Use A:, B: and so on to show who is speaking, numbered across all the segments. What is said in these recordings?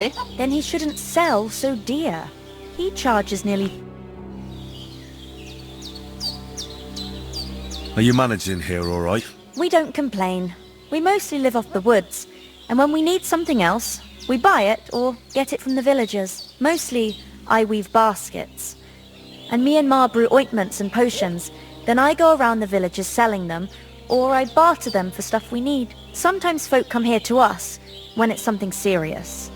A: then he shouldn't sell so dear. He charges nearly...
B: Are you managing here all right?
A: We don't complain. We mostly live off the woods, and when we need something else, we buy it or get it from the villagers. Mostly, I weave baskets. And me and Ma brew ointments and potions. Then I go around the villages selling them, or I barter them for stuff we need. Sometimes folk come here to us, when it's something serious.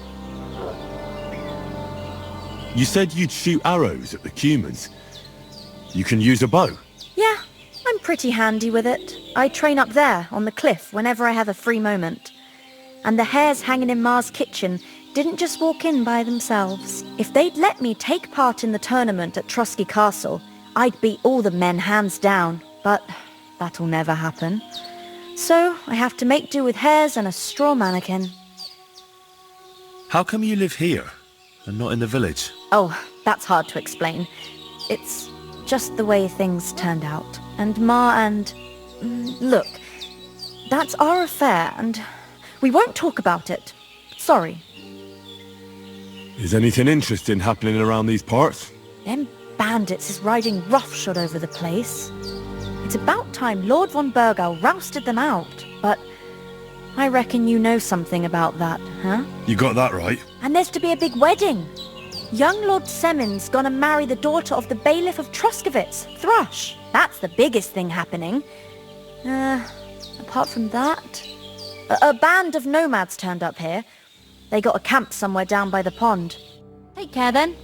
C: You said you'd shoot arrows at the humans. You can use a bow?
A: Yeah, I'm pretty handy with it. I train up there, on the cliff, whenever I have a free moment. And the hares hanging in Ma's kitchen didn't just walk in by themselves. If they'd let me take part in the tournament at Trusky Castle, I'd beat all the men hands down, but that'll never happen. So I have to make do with hares and a straw mannequin.
B: How come you live here and not in the village?
A: Oh, that's hard to explain. It's just the way things turned out. And Ma and... Look, that's our affair, and we won't talk about it. Sorry.
C: Is anything interesting happening around these parts?
A: Them bandits is riding roughshod over the place. It's about time Lord von Burgau rousted them out, but I reckon you know something about that, huh?
C: You got that right.
A: And there's to be a big wedding. Young Lord Semon's gonna marry the daughter of the bailiff of Troskovitz, Thrush. That's the biggest thing happening. Apart from that... A band of nomads turned up here. They got a camp somewhere down by the pond. Take care then.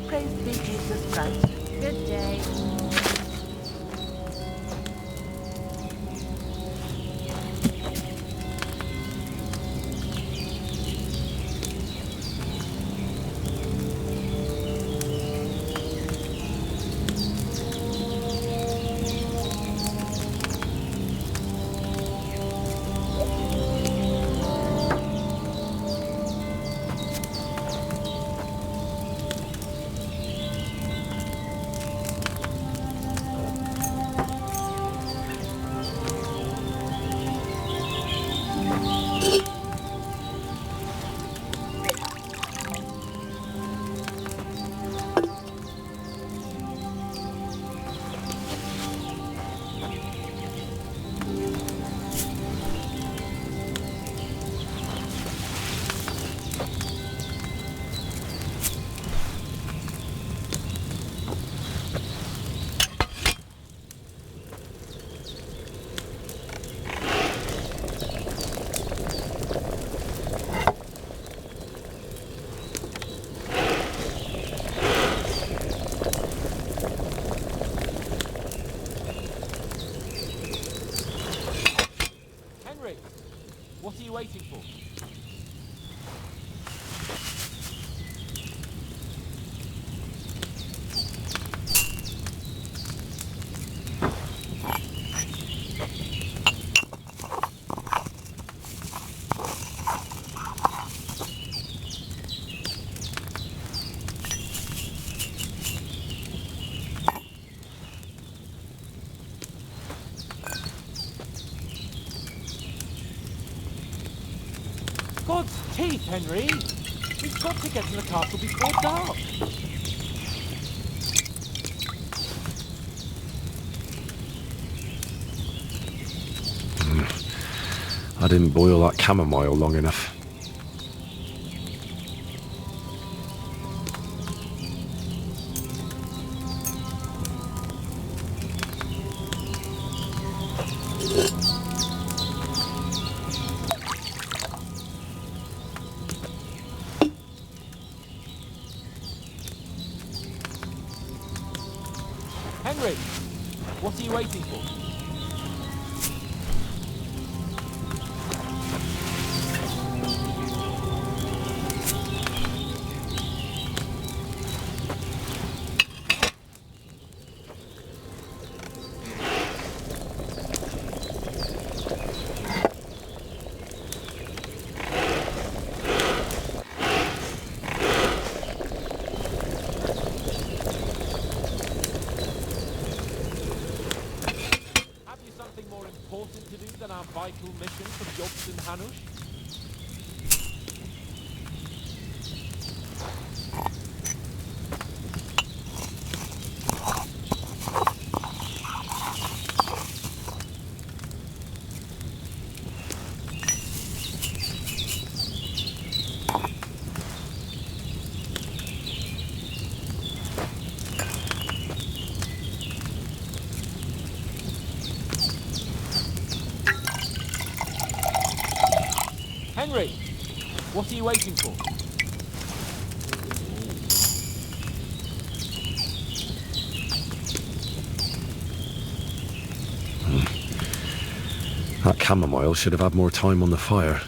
D: Praise be Jesus Christ.
A: Good day.
D: What are you waiting for? God's teeth, Henry! We've got to get to the castle before dark.
C: I didn't boil that chamomile long enough.
D: Henry! What are you waiting for? than our vital mission from Jobs and Hanush? Henry, what are you waiting for?
B: That chamomile should have had more time on the fire.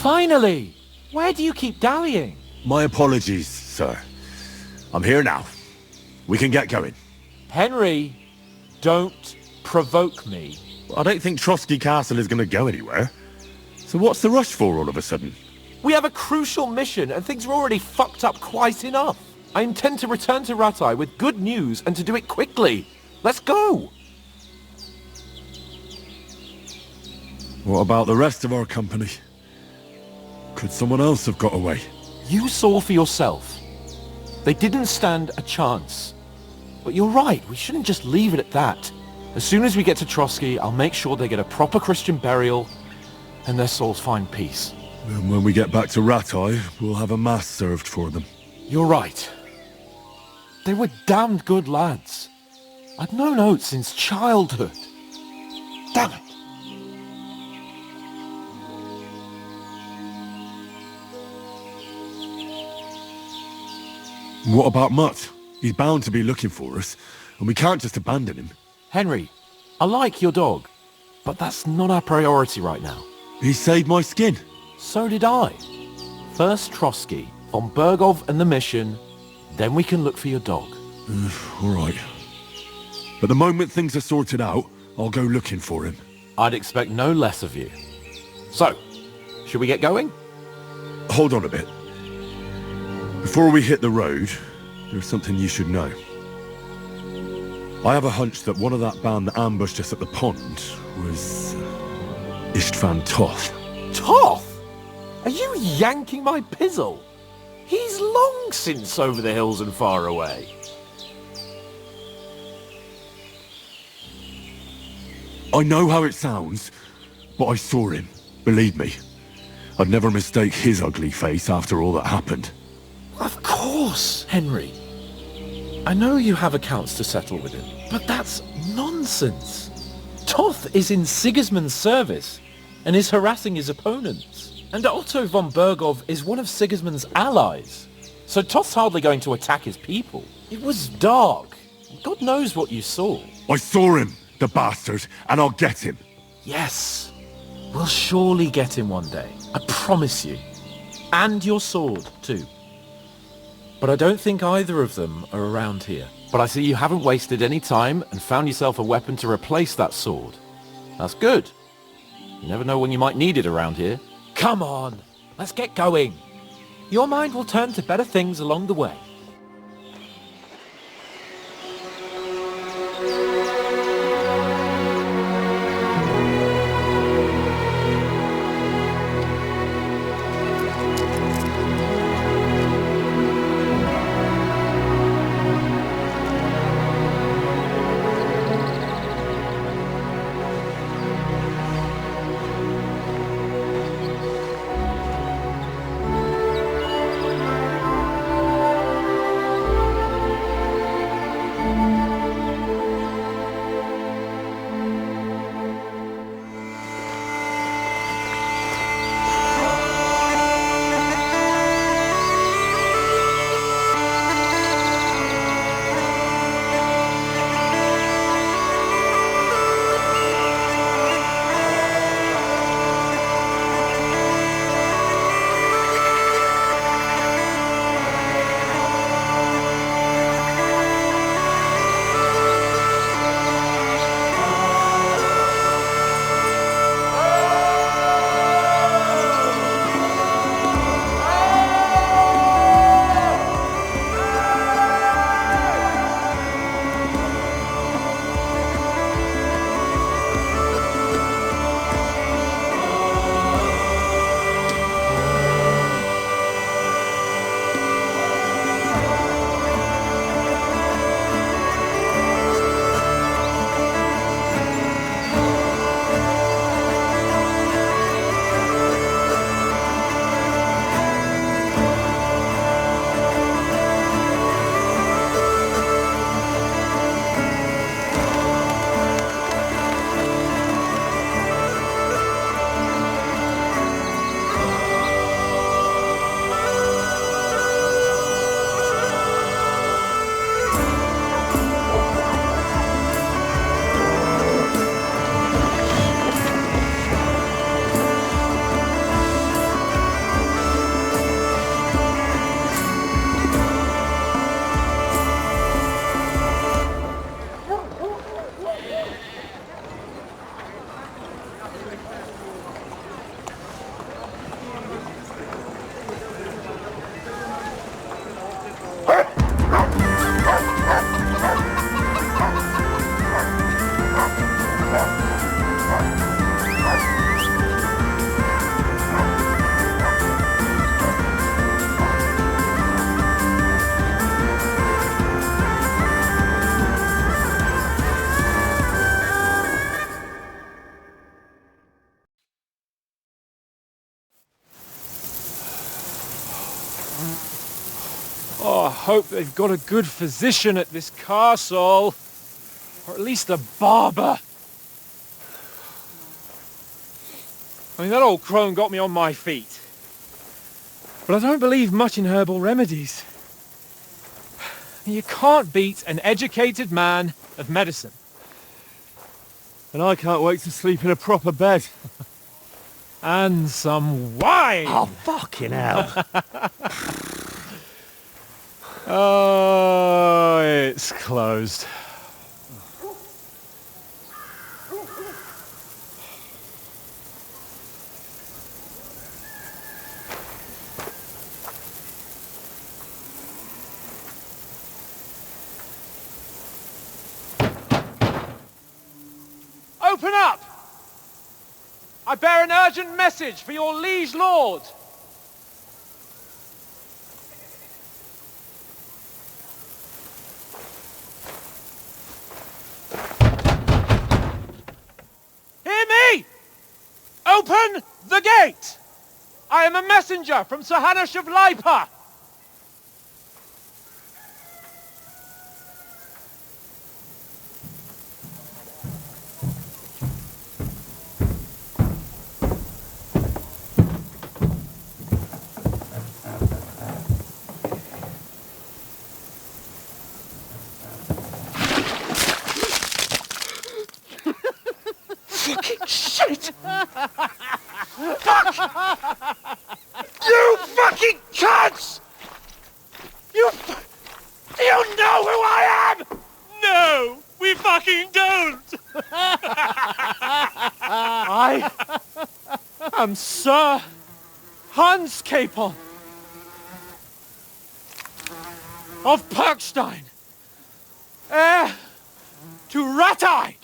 D: Finally! Where do you keep dallying?
C: My apologies, sir. I'm here now. We can get going.
D: Henry, don't provoke me.
C: I don't think Trotsky Castle is going to go anywhere. So what's the rush for all of a sudden?
D: We have a crucial mission and things are already fucked up quite enough. I intend to return to Rattay with good news and to do it quickly. Let's go!
C: What about the rest of our company? Could someone else have got away?
D: You saw for yourself. They didn't stand a chance. But you're right, we shouldn't just leave it at that. As soon as we get to Trotsky, I'll make sure they get a proper Christian burial and their souls find peace.
C: And when we get back to Rattay, we'll have a mass served for them.
D: You're right. They were damned good lads. I'd known Oates since childhood. Damn it.
C: What about Mutt? He's bound to be looking for us, and we can't just abandon him.
D: Henry, I like your dog, but that's not our priority right now.
C: He saved my skin.
D: So did I. First Trotsky, von Bergov and the mission, then we can look for your dog.
C: All right. But the moment things are sorted out, I'll go looking for him.
D: I'd expect no less of you. So, should we get going?
C: Hold on a bit. Before we hit the road, there's something you should know. I have a hunch that one of that band that ambushed us at the pond was Istvan Toth.
D: Toth? Are you yanking my pizzle? He's long since over the hills and far away.
C: I know how it sounds, but I saw him. Believe me. I'd never mistake his ugly face after all that happened.
D: Of course, Henry. I know you have accounts to settle with him, but that's nonsense. Toth is in Sigismund's service and is harassing his opponents. And Otto von Bergov is one of Sigismund's allies. So Toth's hardly going to attack his people. It was dark. God knows what you saw.
C: I saw him, the bastard, and I'll get him.
D: Yes. We'll surely get him one day. I promise you. And your sword, too. But I don't think either of them are around here. But I see you haven't wasted any time and found yourself a weapon to replace that sword. That's good. You never know when you might need it around here. Come on, let's get going. Your mind will turn to better things along the way.
E: hope they've got a good physician at this castle. Or at least a barber. I mean, that old crone got me on my feet. But I don't believe much in herbal remedies. You can't beat an educated man of medicine.
C: And I can't wait to sleep in a proper bed.
E: And some wine!
F: Oh, fucking hell.
E: Oh, it's closed. Open up! I bear an urgent message for your liege lord. Hear me! Open the gate! I am a messenger from Sir Hanush of Lipa.
F: Fucking shit! Fuck! You fucking cunts! Do you know who I am?
E: No, we fucking don't. I am Sir Hans Capon of Perkstein, heir to Ratai.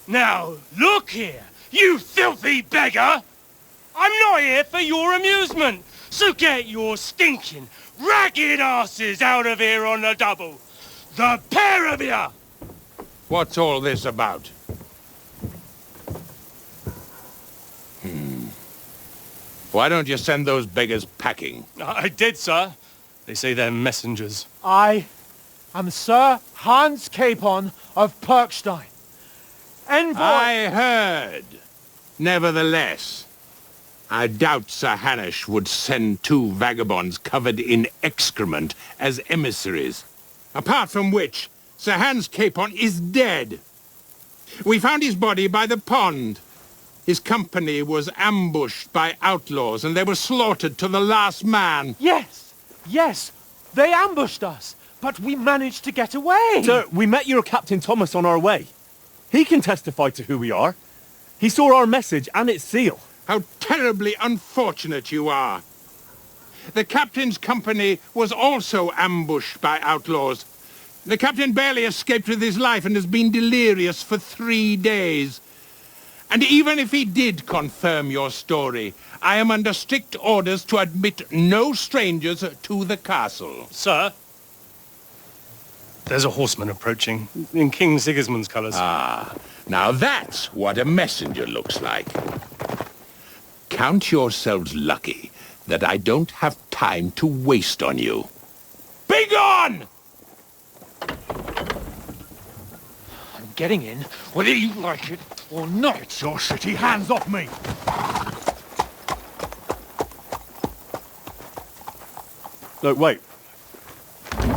F: Now, look here, you filthy beggar! I'm not here for your amusement, so get your stinking, ragged asses out of here on the double. The pair of you!
G: What's all this about? Why don't you send those beggars packing?
F: I did, sir. They say they're messengers.
E: I am Sir Hans Capon of Perkstein, envoy.
G: I heard. Nevertheless, I doubt Sir Hanush would send two vagabonds covered in excrement as emissaries. Apart from which, Sir Hans Capon is dead. We found his body by the pond. His company was ambushed by outlaws, and they were slaughtered to the last man.
E: Yes, they ambushed us, but we managed to get away.
H: Sir, we met your Captain Thomas on our way. He can testify to who we are. He saw our message and its seal.
G: How terribly unfortunate you are. The captain's company was also ambushed by outlaws. The captain barely escaped with his life and has been delirious for 3 days. And even if he did confirm your story, I am under strict orders to admit no strangers to the castle.
F: Sir? There's a horseman approaching, in King Sigismund's colours.
G: Ah, now that's what a messenger looks like. Count yourselves lucky that I don't have time to waste on you. Be gone!
E: I'm getting in, whether you like it or not.
H: Get your shitty hands off me! No, wait.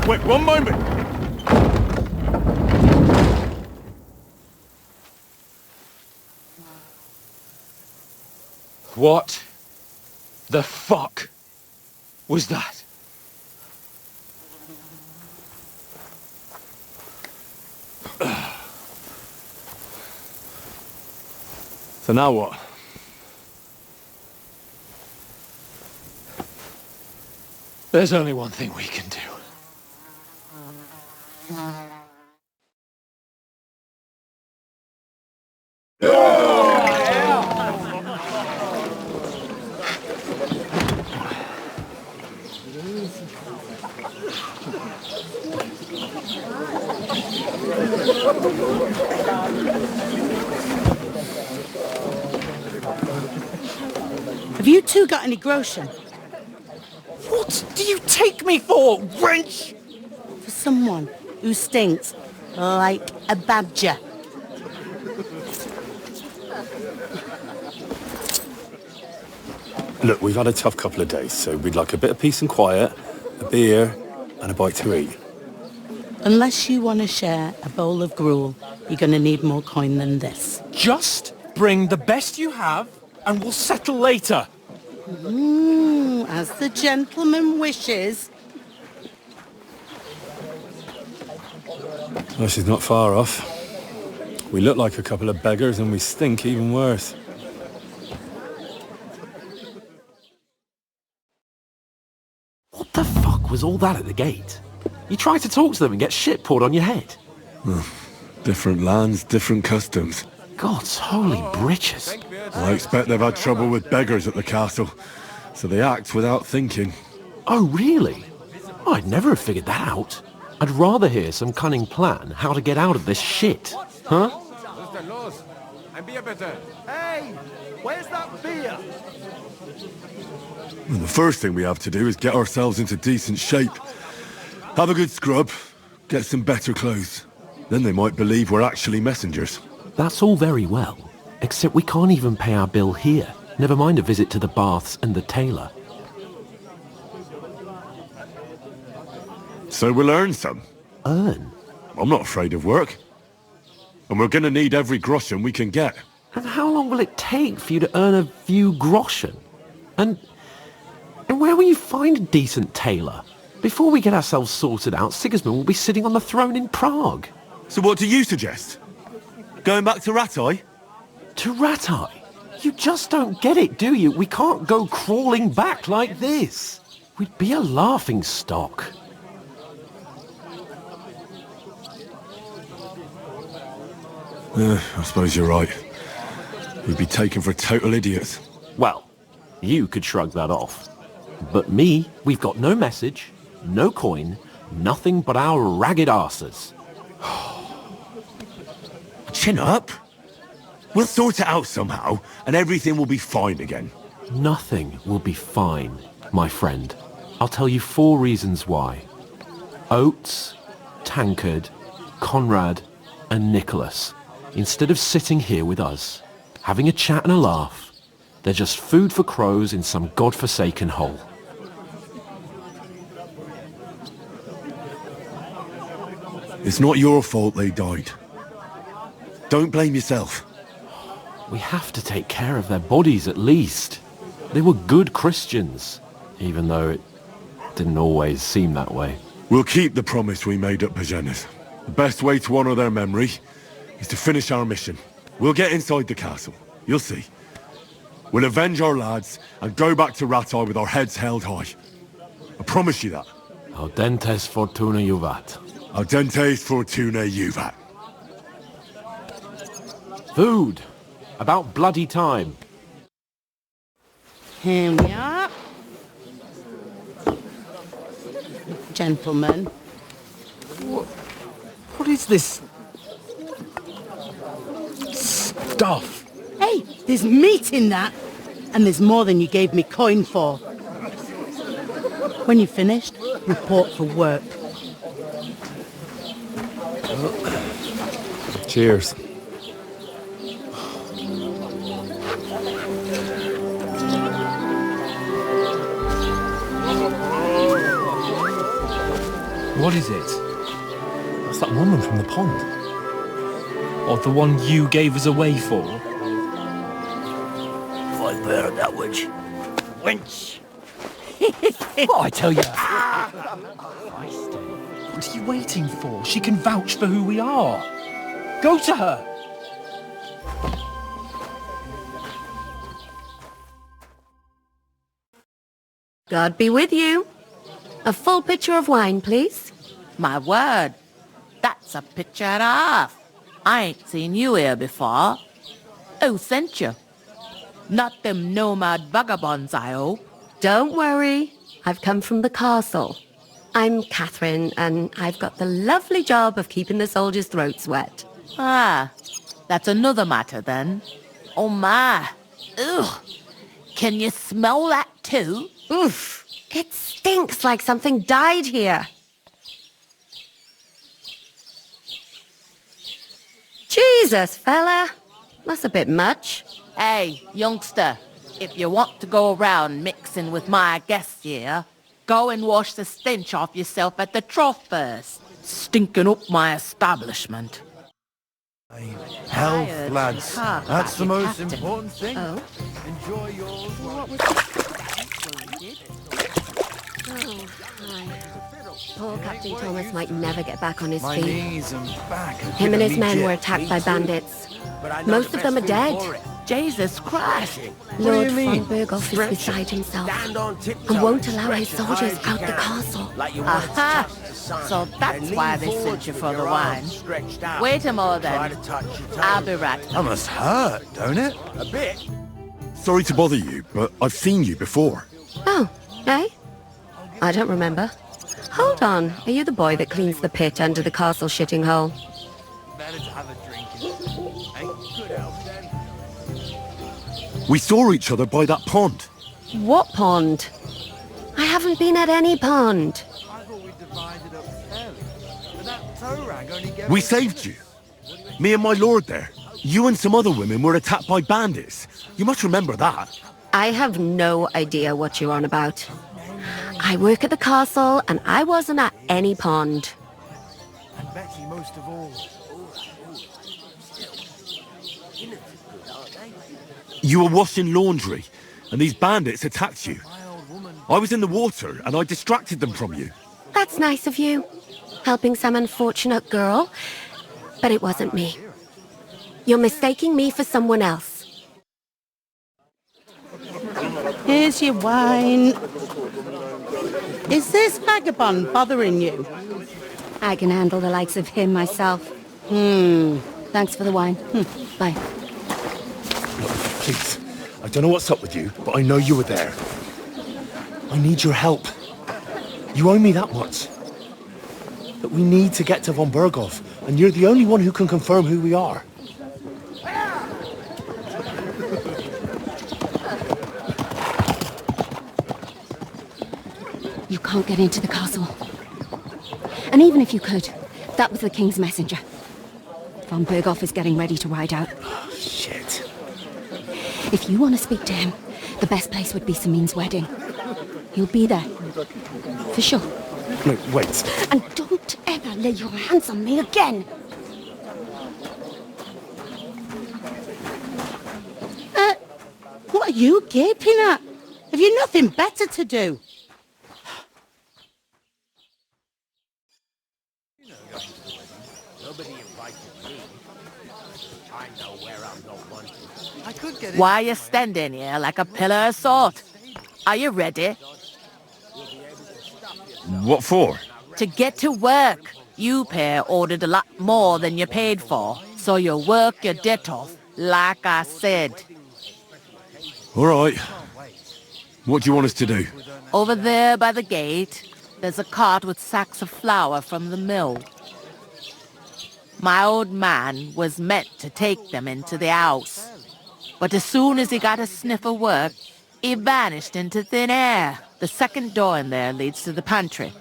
H: Wait, one moment!
E: What the fuck was that?
H: So now what?
E: There's only one thing we can do.
I: you two got any groschen?
D: What do you take me for, wench?
I: For someone who stinks like a badger.
B: Look, we've had a tough couple of days, so we'd like a bit of peace and quiet, a beer, and a bite to eat.
I: Unless you want to share a bowl of gruel, you're going to need more coin than this.
D: Just bring the best you have, and we'll settle later.
I: As the gentleman wishes.
B: Well, she's not far off. We look like a couple of beggars, and we stink even worse.
D: What the fuck was all that at the gate? You tried to talk to them and get shit poured on your head.
C: Different lands, different customs.
D: God's holy britches.
C: I expect they've had trouble with beggars at the castle, so they act without thinking.
D: Oh, really? I'd never have figured that out. I'd rather hear some cunning plan how to get out of this shit. Huh?
H: Hey, where's that beer?
C: And the first thing we have to do is get ourselves into decent shape. Have a good scrub, get some better clothes. Then they might believe we're actually messengers.
D: That's all very well, except we can't even pay our bill here. Never mind a visit to the baths and the tailor.
C: So we'll earn some.
D: Earn?
C: I'm not afraid of work. And we're gonna need every groschen we can get.
D: And how long will it take for you to earn a few groschen? And where will you find a decent tailor? Before we get ourselves sorted out, Sigismund will be sitting on the throne in Prague.
C: So what do you suggest? Going back to Ratai?
D: To Ratai? You just don't get it, do you? We can't go crawling back like this. We'd be a laughing stock.
C: I suppose you're right. We'd be taken for total idiots.
D: Well, you could shrug that off. But me, we've got no message, no coin, nothing but our ragged arses.
C: Chin up. We'll sort it out somehow, and everything will be fine again.
D: Nothing will be fine, my friend. I'll tell you 4 reasons why. Oates, Tankard, Conrad, and Nicholas, instead of sitting here with us, having a chat and a laugh, they're just food for crows in some godforsaken hole.
C: It's not your fault they died. Don't blame yourself.
D: We have to take care of their bodies at least. They were good Christians, even though it didn't always seem that way.
C: We'll keep the promise we made at Pagenes. The best way to honor their memory is to finish our mission. We'll get inside the castle. You'll see. We'll avenge our lads and go back to Ratai with our heads held high. I promise you that.
D: Audentes fortuna juvat.
C: Audentes fortuna juvat.
D: Food. About bloody time.
I: Here we are. Gentlemen.
E: What is this stuff?
I: Hey, there's meat in that. And there's more than you gave me coin for. When you're finished, report for work.
B: Cheers.
E: What is it?
B: That's that woman from the pond.
E: Or the one you gave us away for?
F: I've heard that witch. Wench!
E: What I tell you? What are you waiting for? She can vouch for who we are. Go to her.
J: God be with you. A full pitcher of wine, please.
K: My word, that's a picture and a half. I ain't seen you here before. Who sent you? Not them nomad vagabonds, I hope.
J: Don't worry. I've come from the castle. I'm Catherine, and I've got the lovely job of keeping the soldiers' throats wet.
K: Ah, that's another matter then. Oh my. Ugh. Can you smell that too?
J: Oof, it stinks like something died here. Jesus, fella. That's a bit much.
K: Hey, youngster, if you want to go around mixing with my guests here, go and wash the stench off yourself at the trough first. Stinking up my establishment.
L: Health, lads. That's the most
K: Captain.
L: important thing.
J: Oh.
L: Enjoy yours.
J: Poor Captain Thomas might never get back on his
L: My
J: feet.
L: knees and back. are
J: Him and
L: giving
J: his
L: me
J: men were
L: jet.
J: attacked by bandits. Most of them are dead.
K: Jesus Christ.
J: Lord von Berghoff is beside himself and won't allow his soldiers out the castle.
K: Aha! So that's why they sent you for the wine. Wait a moment then. I'll be right.
L: That must hurt, don't it?
C: Sorry to bother you, but I've seen you before.
J: Oh, eh? I don't remember. Hold on, are you the boy that cleans the pit under the castle shitting hole?
C: We saw each other by that pond.
J: What pond? I haven't been at any pond.
C: We saved you. Me and my lord there. You and some other women were attacked by bandits. You must remember that.
J: I have no idea what you're on about. I work at the castle and I wasn't at any pond.
L: And Betty most of all.
C: You were washing laundry, and these bandits attacked you. I was in the water, and I distracted them from you.
J: That's nice of you, helping some unfortunate girl. But it wasn't me. You're mistaking me for someone else.
I: Here's your wine. Is this vagabond bothering you?
A: I can handle the likes of him myself. Thanks for the wine. Bye.
B: Look, please. I don't know what's up with you, but I know you were there. I need your help. You owe me that much. But we need to get to von Berghoff, and you're the only one who can confirm who we are.
A: You can't get into the castle. And even if you could, that was the King's messenger. Von Berghoff is getting ready to ride out.
B: Oh, shit.
A: If you want to speak to him, the best place would be Samin's wedding. He'll be there. For sure.
B: No, wait.
A: And don't ever lay your hands on me again!
I: What are you gaping at? Have you nothing better to do?
K: Why are you standing here like a pillar of salt? Are you ready?
C: What for?
K: To get to work. You pair ordered a lot more than you paid for, so you'll work your debt off, like I said.
C: All right. What do you want us to do?
K: Over there by the gate, there's a cart with sacks of flour from the mill. My old man was meant to take them into the house. But as soon as he got a sniff of work, he vanished into thin air. The second door in there leads to the pantry.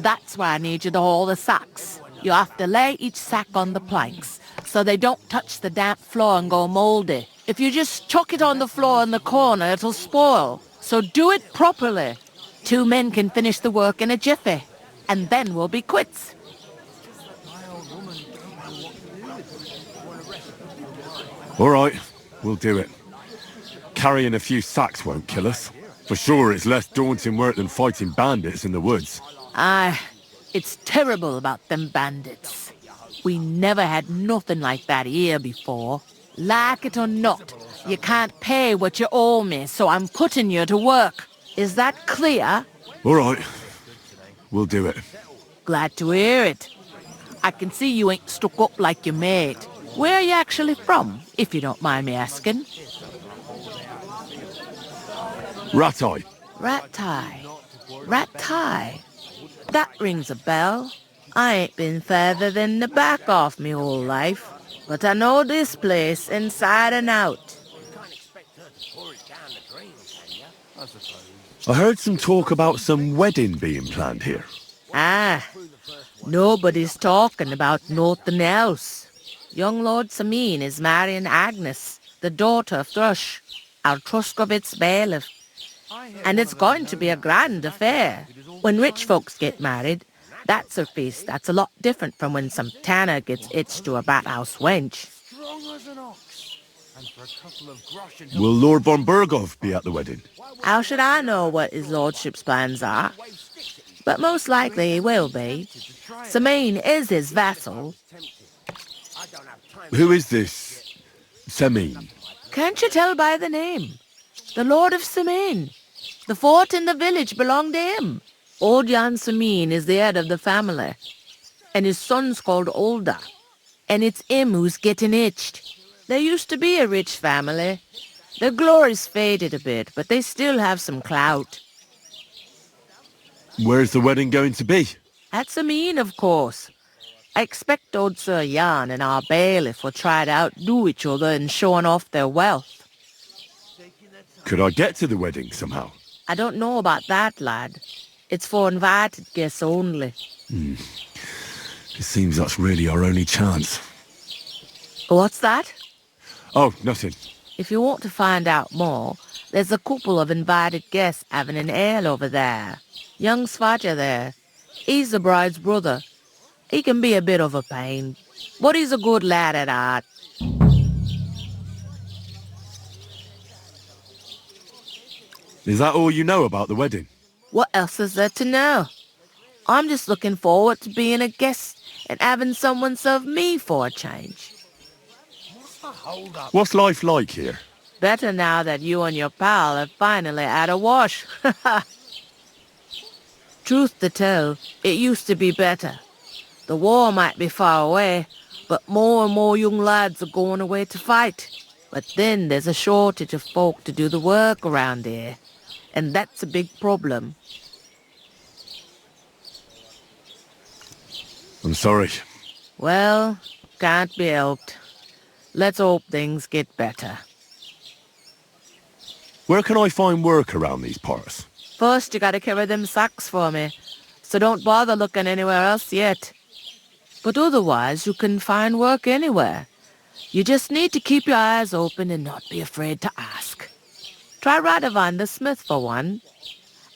K: That's why I need you to haul the sacks. You have to lay each sack on the planks, so they don't touch the damp floor and go mouldy. If you just chuck it on the floor in the corner, it'll spoil. So do it properly. 2 men can finish the work in a jiffy, and then we'll be quits.
C: All right, we'll do it. Carrying a few sacks won't kill us. For sure, it's less daunting work than fighting bandits in the woods.
K: Aye, it's terrible about them bandits. We never had nothing like that here before. Like it or not, you can't pay what you owe me, so I'm putting you to work. Is that clear?
C: All right, we'll do it.
K: Glad to hear it. I can see you ain't stuck up like your mate. Where are you actually from, if you don't mind me asking?
C: Rat-eye.
K: Rat-tie. Rat-tie. That rings a bell. I ain't been further than the back off me whole life, but I know this place inside and out.
C: I heard some talk about some wedding being planned here.
K: Ah, nobody's talking about nothing else. Young Lord Samin is marrying Agnes, the daughter of Thrush, our Truscovitz bailiff. And it's going to be a grand affair. When rich folks get married, that's a feast that's a lot different from when some tanner gets hitched to a bat-house wench.
C: Will Lord von Burgov be at the wedding?
K: How should I know what his lordship's plans are? But most likely he will be. Samin is his vassal.
C: Who is this Semin?
K: Can't you tell by the name? The Lord of Samin. The fort and the village belong to him. Old Jan Samin is the head of the family, and his son's called Olda. And it's him who's getting itched. There used to be a rich family. Their glory's faded a bit, but they still have some clout.
C: Where's the wedding going to be?
K: At Samin, of course. I expect old Sir Jan and our bailiff will try to outdo each other in showing off their wealth.
C: Could I get to the wedding somehow?
K: I don't know about that, lad. It's for invited guests only.
C: It seems that's really our only chance.
K: What's that?
C: Oh, nothing.
K: If you want to find out more, there's a couple of invited guests having an ale over there. Young Svaja there. He's the bride's brother. He can be a bit of a pain, but he's a good lad at heart.
C: Is that all you know about the wedding?
K: What else is there to know? I'm just looking forward to being a guest and having someone serve me for a change.
C: What's life like here?
K: Better now that you and your pal have finally had a wash. Truth to tell, it used to be better. The war might be far away, but more and more young lads are going away to fight. But then there's a shortage of folk to do the work around here, and that's a big problem.
C: I'm sorry.
K: Well, can't be helped. Let's hope things get better.
C: Where can I find work around these parts?
K: First, you gotta carry them sacks for me, so don't bother looking anywhere else yet. But otherwise, you can find work anywhere. You just need to keep your eyes open and not be afraid to ask. Try Radovan the smith for one.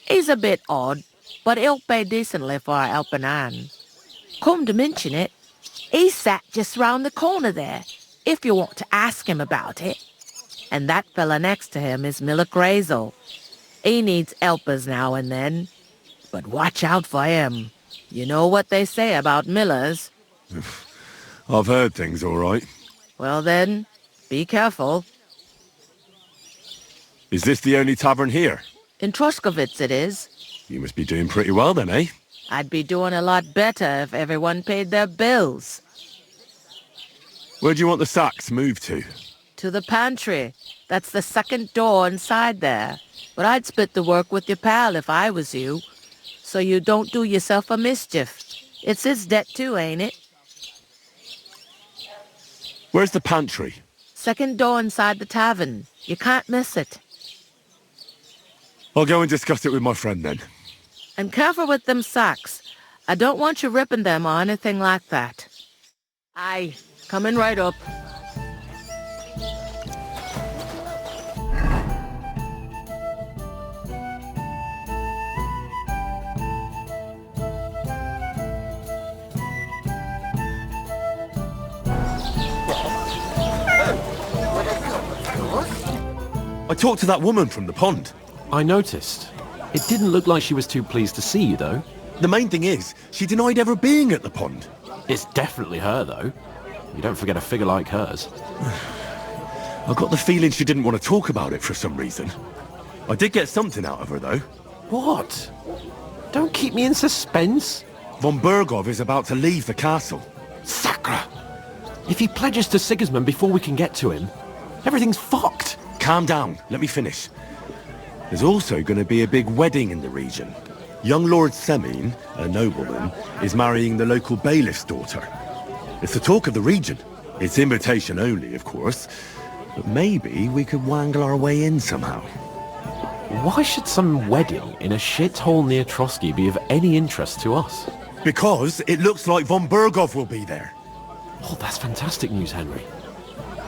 K: He's a bit odd, but he'll pay decently for a helping hand. Come to mention it, he's sat just round the corner there, if you want to ask him about it. And that fella next to him is Miller Grazel. He needs helpers now and then, but watch out for him. You know what they say about Millers.
C: I've heard things all right.
K: Well then, be careful.
C: Is this the only tavern here?
K: In Truscovitz it is.
C: You must be doing pretty well then, eh?
K: I'd be doing a lot better if everyone paid their bills.
C: Where do you want the sacks moved to?
K: To the pantry. That's the second door inside there. But I'd split the work with your pal if I was you, so you don't do yourself a mischief. It's his debt too, ain't it?
C: Where's the pantry?
K: Second door inside the tavern. You can't miss it.
C: I'll go and discuss it with my friend then.
K: And careful with them sacks. I don't want you ripping them or anything like that. Aye, coming right up.
C: I talked to that woman from the pond.
D: I noticed. It didn't look like she was too pleased to see you, though.
C: The main thing is, she denied ever being at the pond.
D: It's definitely her, though. You don't forget a figure like hers.
C: I got the feeling she didn't want to talk about it for some reason. I did get something out of her, though.
D: What? Don't keep me in suspense.
C: Von Burgov is about to leave the castle.
D: Sacre! If he pledges to Sigismund before we can get to him, everything's fucked.
C: Calm down. Let me finish. There's also going to be a big wedding in the region. Young Lord Semin, a nobleman, is marrying the local bailiff's daughter. It's the talk of the region. It's invitation only, of course. But maybe we could wangle our way in somehow.
D: Why should some wedding in a shithole near Trotsky be of any interest to us?
C: Because it looks like von Berghoff will be there.
D: Oh, that's fantastic news, Henry.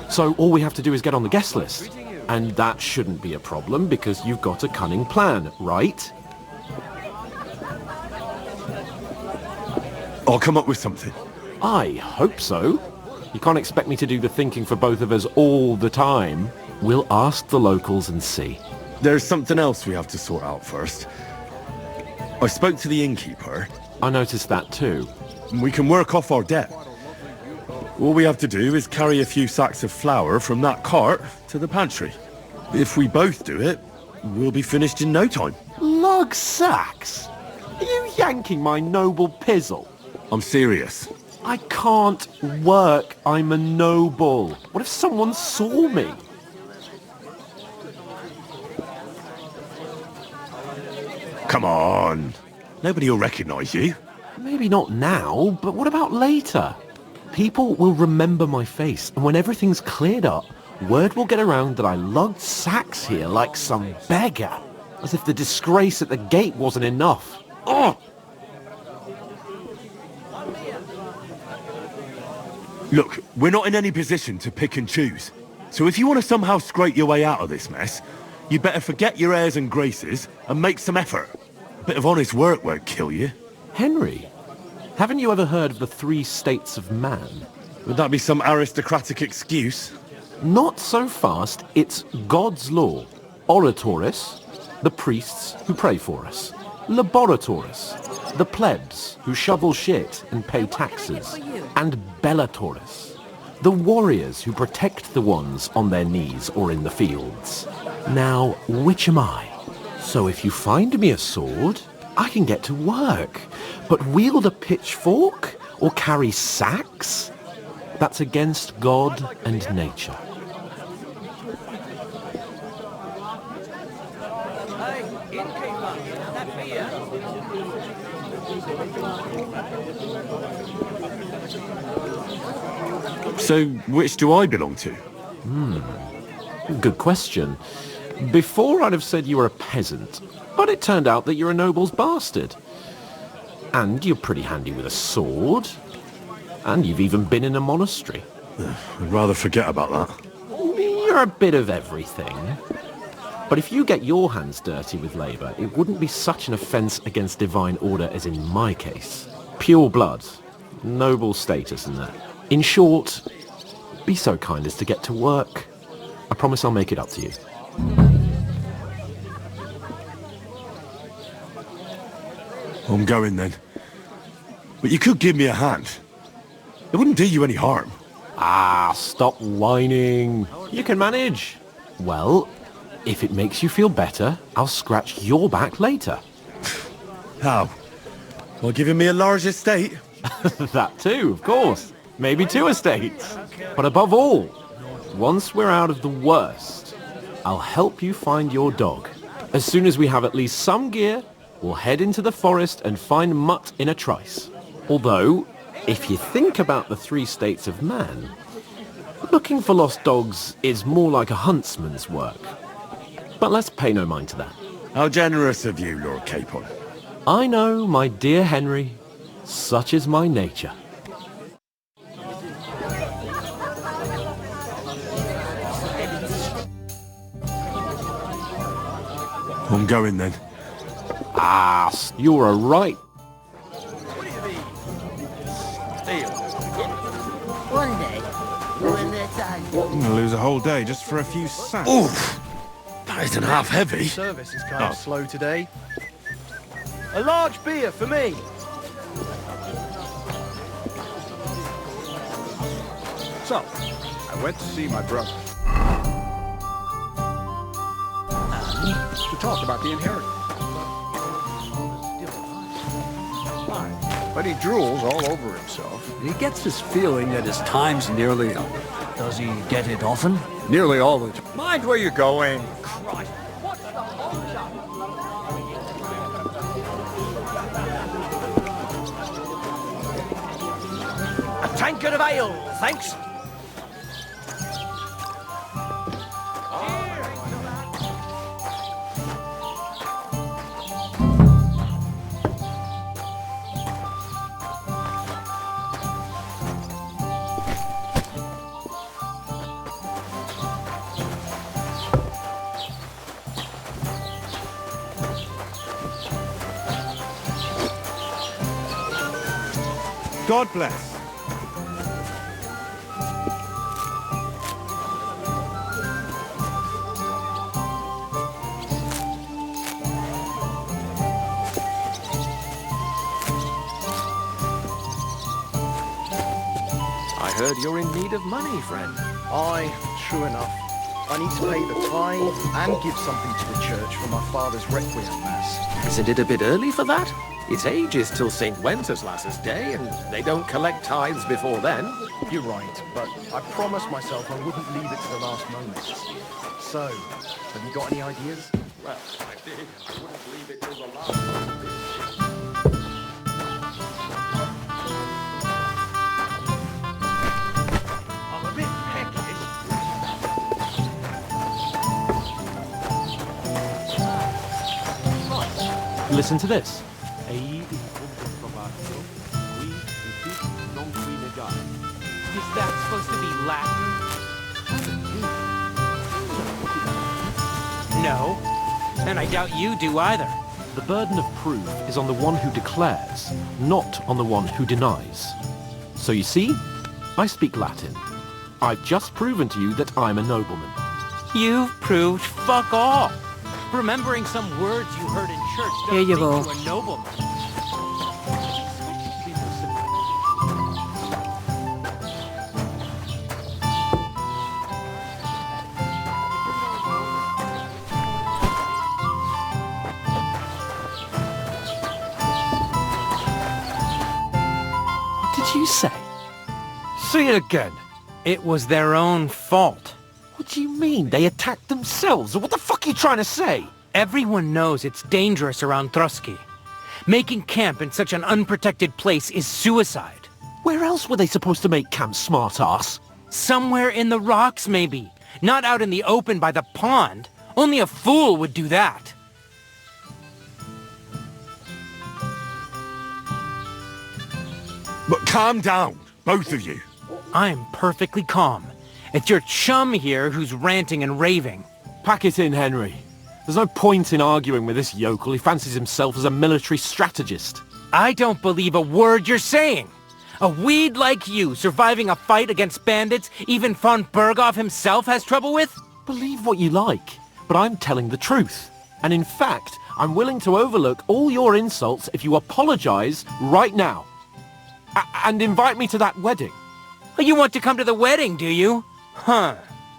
D: So all we have to do is get on the guest list. And that shouldn't be a problem because you've got a cunning plan, right?
C: I'll come up with something.
D: I hope so. You can't expect me to do the thinking for both of us all the time. We'll ask the locals and see.
C: There's something else we have to sort out first. I spoke to the innkeeper.
D: I noticed that too.
C: We can work off our debt. All we have to do is carry a few sacks of flour from that cart to the pantry. If we both do it, we'll be finished in no time.
D: Lug sacks? Are you yanking my noble pizzle?
C: I'm serious.
D: I can't work. I'm a noble. What if someone saw me?
C: Come on. Nobody will recognize you.
D: Maybe not now, but what about later? People will remember my face, and when everything's cleared up, word will get around that I lugged sacks here like some beggar. As if the disgrace at the gate wasn't enough. Ugh!
C: Look, we're not in any position to pick and choose. So if you want to somehow scrape your way out of this mess, you better forget your airs and graces and make some effort. A bit of honest work won't kill you.
D: Henry, haven't you ever heard of the 3 states of man?
C: Would that be some aristocratic excuse?
D: Not so fast. It's God's law. Oratoris, the priests who pray for us. Laboratoris, the plebs who shovel shit and pay taxes. And Bellatoris, the warriors who protect the ones on their knees or in the fields. Now, which am I? So if you find me a sword, I can get to work. But wield a pitchfork or carry sacks? That's against God and nature.
C: So, which do I belong to?
D: Good question. Before I'd have said you were a peasant, but it turned out that you're a noble's bastard. And you're pretty handy with a sword. And you've even been in a monastery.
C: I'd rather forget about that.
D: You're a bit of everything. But if you get your hands dirty with labour, it wouldn't be such an offence against divine order as in my case. Pure blood, noble status and that. In short, be so kind as to get to work. I promise I'll make it up to you.
C: I'm going then. But you could give me a hand. It wouldn't do you any harm.
D: Ah, stop whining. You can manage. Well, if it makes you feel better, I'll scratch your back later.
C: How? Well, giving me a large estate?
D: That too, of course. Maybe 2 estates. But above all, once we're out of the worst, I'll help you find your dog. As soon as we have at least some gear, we'll head into the forest and find Mutt in a trice. Although, if you think about the 3 states of man, looking for lost dogs is more like a huntsman's work. But let's pay no mind to that.
C: How generous of you, Lord Capon.
D: I know, my dear Henry. Such is my nature.
C: I'm going then.
D: Ah, you're a right.
L: One day, when they're done. I'm gonna lose a whole day just for a few sacks.
C: Oof! That isn't half heavy.
L: Service is kind of slow today. A large beer for me. So, I went to see my brother. To talk about the inheritance. But he drools all over himself.
M: He gets this feeling that his time's nearly up.
L: Does he get it often?
M: Nearly all the time.
L: Mind where you're going.
M: Christ.
L: A tankard of ale, thanks. God bless.
D: I heard you're in need of money, friend.
N: Aye, true enough. I need to pay the tithe and give something to the church for my father's requiem mass.
D: Isn't it a bit early for that? It's ages till St. Wenceslas's Day, and they don't collect tithes before then.
N: You're right, but I promised myself I wouldn't leave it to the last moment. So, have you got any ideas?
D: Well, I did. I wouldn't leave it till the last moment.
N: I'm a bit peckish.
D: Listen to this.
E: Is that supposed to be Latin? No. And I doubt you do either.
D: The burden of proof is on the one who declares, not on the one who denies. So you see, I speak Latin. I've just proven to you that I'm a nobleman.
E: You've proved fuck all. Remembering some words you heard in church
K: Here you
E: doesn't
K: go.
E: make you a nobleman.
D: What did you say?
E: Say it again. It was their own fault.
D: What do you mean? They attacked themselves? What the fuck are you trying to say?
E: Everyone knows it's dangerous around Trotsky. Making camp in such an unprotected place is suicide.
D: Where else were they supposed to make camp, smart-ass?
E: Somewhere in the rocks, maybe. Not out in the open by the pond. Only a fool would do that.
C: But calm down, both of you.
E: I'm perfectly calm. It's your chum here who's ranting and raving.
D: Pack it in, Henry. There's no point in arguing with this yokel. He fancies himself as a military strategist.
E: I don't believe a word you're saying. A weed like you surviving a fight against bandits even von Berghoff himself has trouble with?
D: Believe what you like, but I'm telling the truth. And in fact, I'm willing to overlook all your insults if you apologize right now. And invite me to that wedding.
E: You want to come to the wedding, do you? Huh.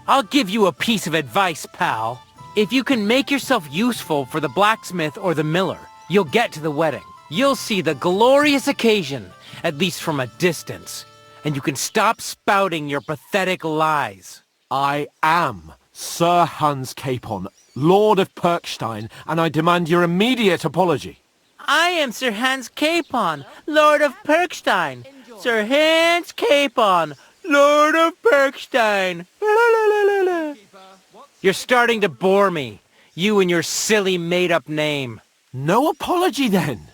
E: I'll give you a piece of advice, pal. If you can make yourself useful for the blacksmith or the miller, you'll get to the wedding. You'll see the glorious occasion, at least from a distance. And you can stop spouting your pathetic lies.
D: I am Sir Hans Capon, Lord of Perkstein, and I demand your immediate apology.
E: I am Sir Hans Capon, Lord of Perkstein. Sir Hans Capon, Lord of Perkstein. You're starting to bore me. You and your silly made-up name.
D: No apology, then.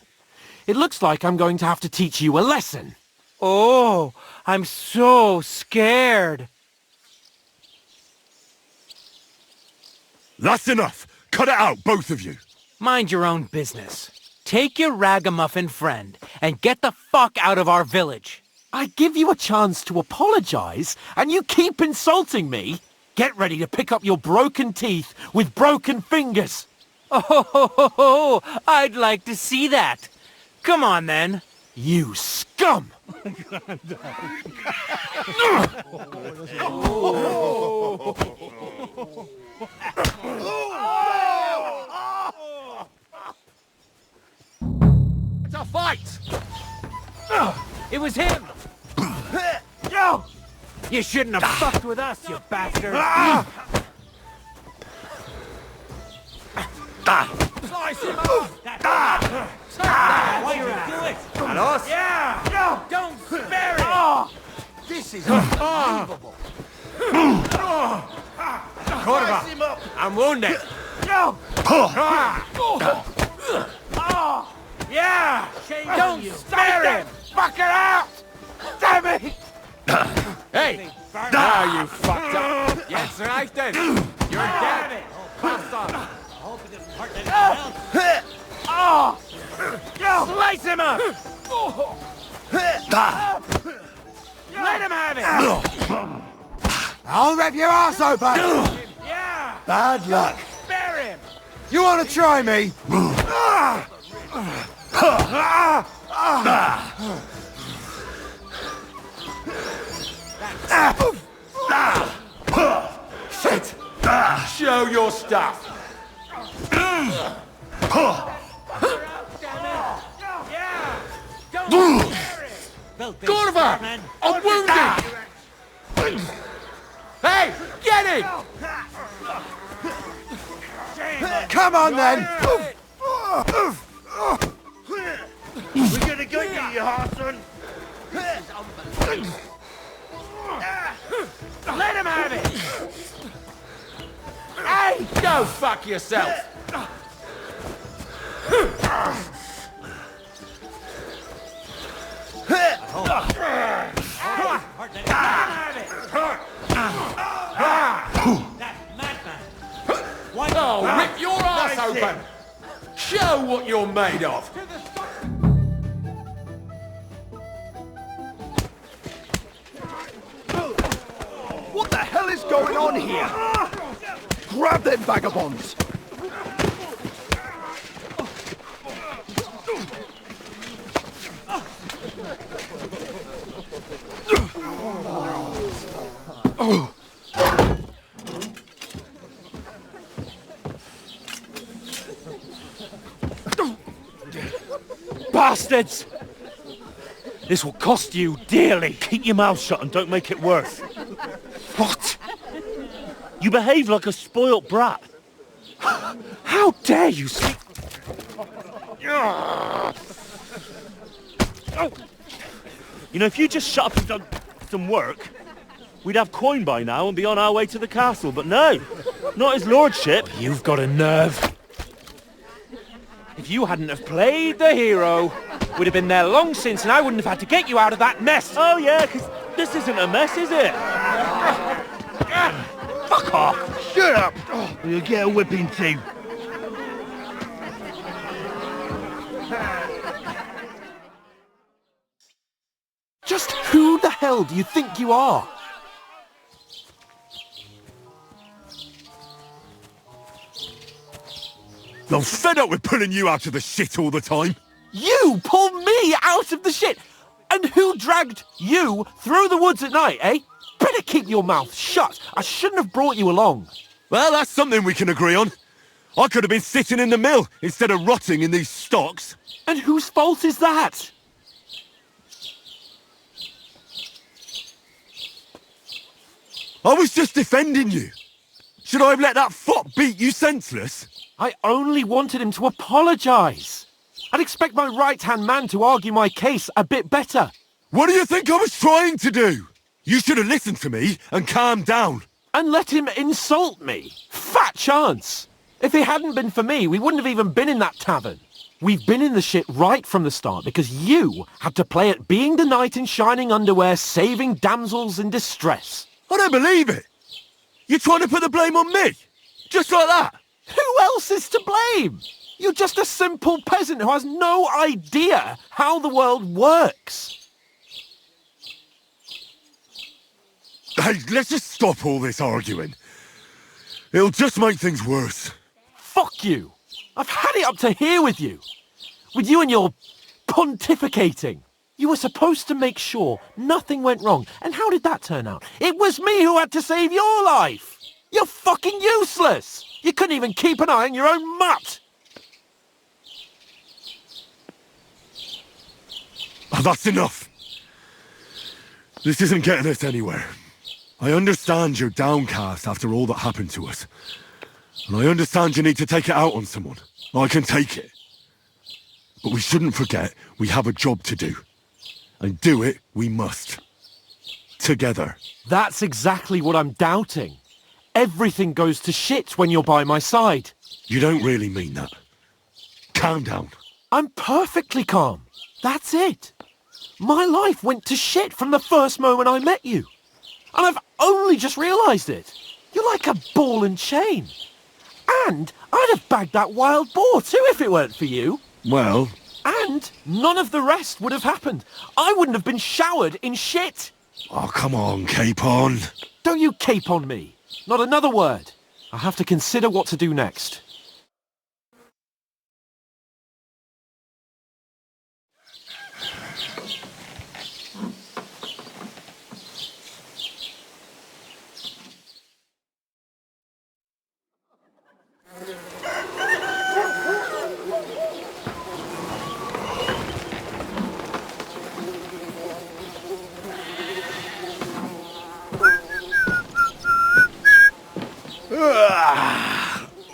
D: It looks like I'm going to have to teach you a lesson.
E: Oh, I'm so scared.
C: That's enough. Cut it out, both of you.
E: Mind your own business. Take your ragamuffin friend and get the fuck out of our village.
D: I give you a chance to apologize, and you keep insulting me. Get ready to pick up your broken teeth with broken fingers.
E: Oh, I'd like to see that. Come on, then.
D: You scum!
E: It's a fight! It was him! Yo! You shouldn't have fucked with us, you bastard! Slice him off! Why you do it?
N: And us?
E: Yeah! No! Don't spare it!
N: This is unbelievable.
E: Corva! I'm wounded! Yo! Yeah! Don't spare him! Fucker out! Damn it! Hey! Now you fucked up! That's right then! You're dead! Pass on! Slice him up!
F: Let him have it!
O: I'll rip your ass open!
F: Yeah!
O: Bad luck.
F: Spare him!
O: You want to try me?
F: Shit! Show your stuff!
O: Gorva! I'm wounded!
F: Hey! Get him!
O: Come on then!
F: We're gonna get you, you Harson! Let him have it! Hey! Go fuck yourself! Oh, rip your ass open! Show what you're made of!
N: What the hell is going on here? Grab them vagabonds!
E: Bastards! This will cost you dearly.
H: Keep your mouth shut and don't make it worse.
E: What?
H: You behave like a spoilt brat.
E: How dare you speak?
H: You know, if you just shut up and done some work, we'd have coin by now and be on our way to the castle. But no, not his lordship.
E: You've got a nerve. If you hadn't have played the hero, we'd have been there long since and I wouldn't have had to get you out of that mess.
H: Oh yeah, because this isn't a mess, is it?
E: Fuck off.
N: Shut up! You'll get a whipping too.
D: Just who the hell do you think you are?
C: I'm fed up with pulling you out of the shit all the time.
D: You pulled me out of the shit! And who dragged you through the woods at night, eh? Better keep your mouth shut. I shouldn't have brought you along.
C: Well, that's something we can agree on. I could have been sitting in the mill instead of rotting in these stocks.
D: And whose fault is that?
C: I was just defending you. Should I have let that fop beat you senseless?
D: I only wanted him to apologise. I'd expect my right-hand man to argue my case a bit better.
C: What do you think I was trying to do? You should have listened to me and calmed down.
D: And let him insult me. Fat chance. If it hadn't been for me, we wouldn't have even been in that tavern. We've been in the shit right from the start because you had to play at being the knight in shining underwear, saving damsels in distress.
C: I don't believe it. You're trying to put the blame on me? Just like that?
D: Who else is to blame? You're just a simple peasant who has no idea how the world works.
C: Hey, let's just stop all this arguing. It'll just make things worse.
D: Fuck you. I've had it up to here with you. With you and your pontificating. You were supposed to make sure nothing went wrong. And how did that turn out? It was me who had to save your life. You're fucking useless. You couldn't even keep an eye on your own mutt.
C: Oh, that's enough. This isn't getting us anywhere. I understand you're downcast after all that happened to us. And I understand you need to take it out on someone. I can take it. But we shouldn't forget we have a job to do. And do it we must. Together.
D: That's exactly what I'm doubting. Everything goes to shit when you're by my side.
C: You don't really mean that. Calm down.
D: I'm perfectly calm. That's it. My life went to shit from the first moment I met you. And I've only just realised it. You're like a ball and chain. And I'd have bagged that wild boar too if it weren't for you.
C: Well...
D: And And none of the rest would have happened. I wouldn't have been showered in shit.
C: Oh, come on, Capon.
D: Don't you cape on me. Not another word. I have to consider what to do next.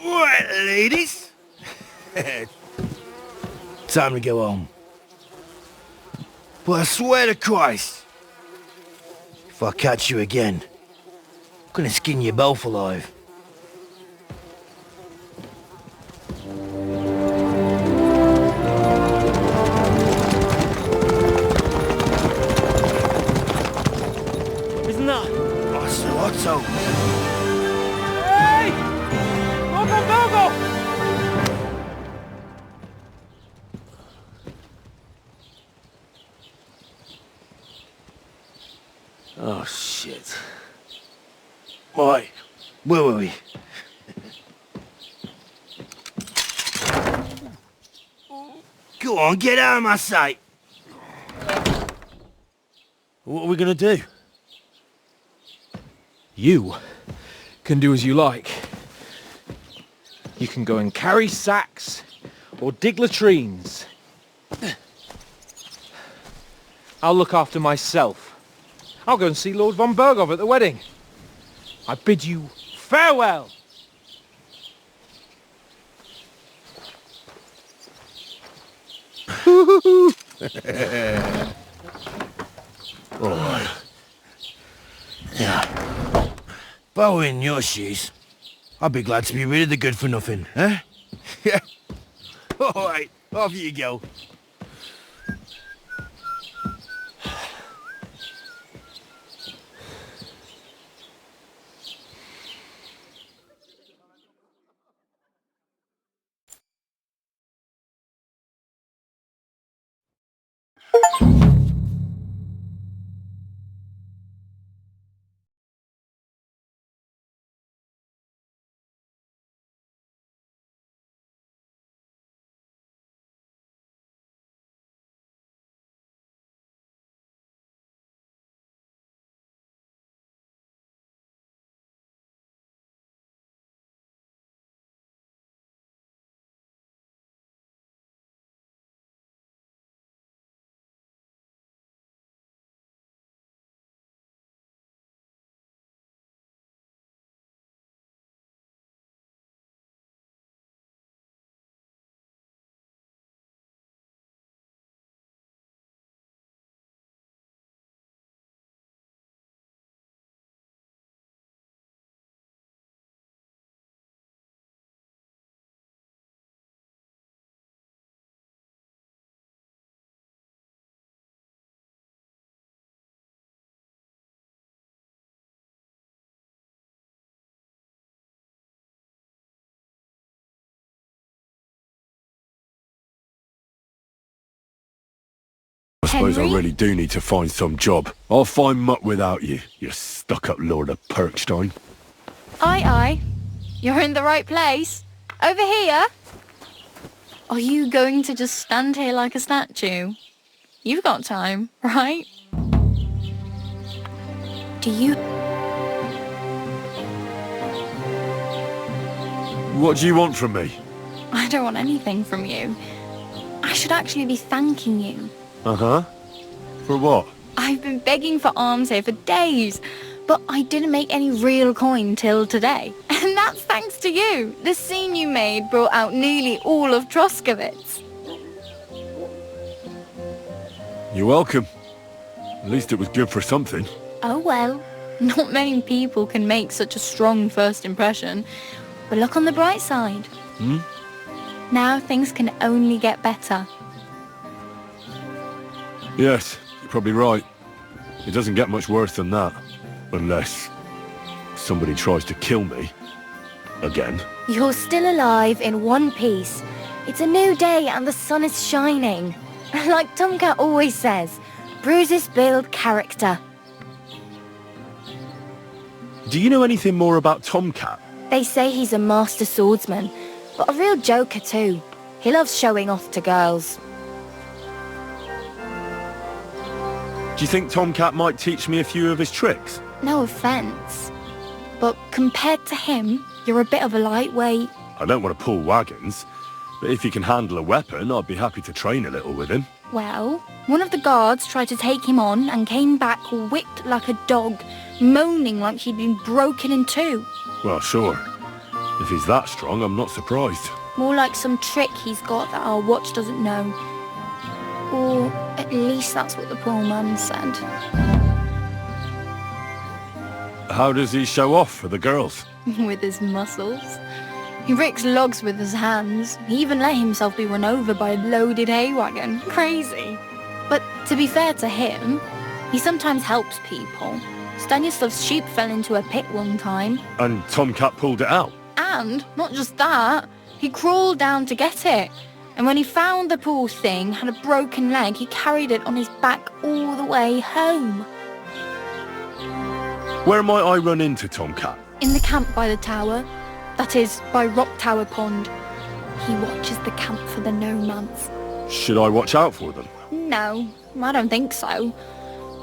O: Right, ladies. Time to go home. But I swear to Christ, if I catch you again, I'm gonna skin you both alive.
H: Isn't that?
O: Oh, so Otto.
E: Hey! Go!
O: Oh, shit. Right, where were we? Go on, get out of my sight.
B: What are we gonna do?
E: You can do as you like. You can go and carry sacks or dig latrines. I'll look after myself. I'll go and see Lord von Bergov at the wedding. I bid you farewell.
O: All right. Yeah. If I were in your shoes, I'd be glad to be rid of the good-for-nothing, eh? Yeah. All right, off you go.
C: I suppose I
A: Henry?
C: really do need to find some job. I'll find mutt without you, you stuck-up Lord of Perkstein.
P: Aye. You're in the right place. Over here. Are you going to just stand here like a statue? You've got time, right? Do you...
C: What do you want from me?
P: I don't want anything from you. I should actually be thanking you.
C: Uh-huh. For what?
P: I've been begging for alms here for days, but I didn't make any real coin till today. And that's thanks to you. The scene you made brought out nearly all of Troskowitz.
C: You're welcome. At least it was good for something.
P: Oh well, not many people can make such a strong first impression. But look on the bright side.
C: Hmm?
P: Now things can only get better.
C: Yes, you're probably right. It doesn't get much worse than that. Unless somebody tries to kill me. Again.
A: You're still alive in one piece. It's a new day and the sun is shining. Like Tomcat always says, bruises build character.
B: Do you know anything more about Tomcat?
A: They say he's a master swordsman, but a real joker too. He loves showing off to girls.
B: Do you think Tomcat might teach me a few of his tricks?
A: No offence, but compared to him, you're a bit of a lightweight.
B: I don't want to pull wagons, but if he can handle a weapon, I'd be happy to train a little with him.
A: Well, one of the guards tried to take him on and came back whipped like a dog, moaning like he'd been broken in two.
B: Well, sure. If he's that strong, I'm not surprised.
A: More like some trick he's got that our watch doesn't know. Or at least that's what the poor man said.
B: How does he show off for the girls?
A: With his muscles. He ricks logs with his hands. He even let himself be run over by a loaded hay wagon. Crazy. But to be fair to him, he sometimes helps people. Stanislav's sheep fell into a pit one time.
B: And Tomcat pulled it out?
A: And, not just that, he crawled down to get it. And when he found the poor thing had a broken leg, he carried it on his back all the way home.
B: Where might I run into Tomcat?
A: In the camp by the tower. That is, by Rock Tower Pond. He watches the camp for the nomads.
B: Should I watch out for them?
A: No, I don't think so.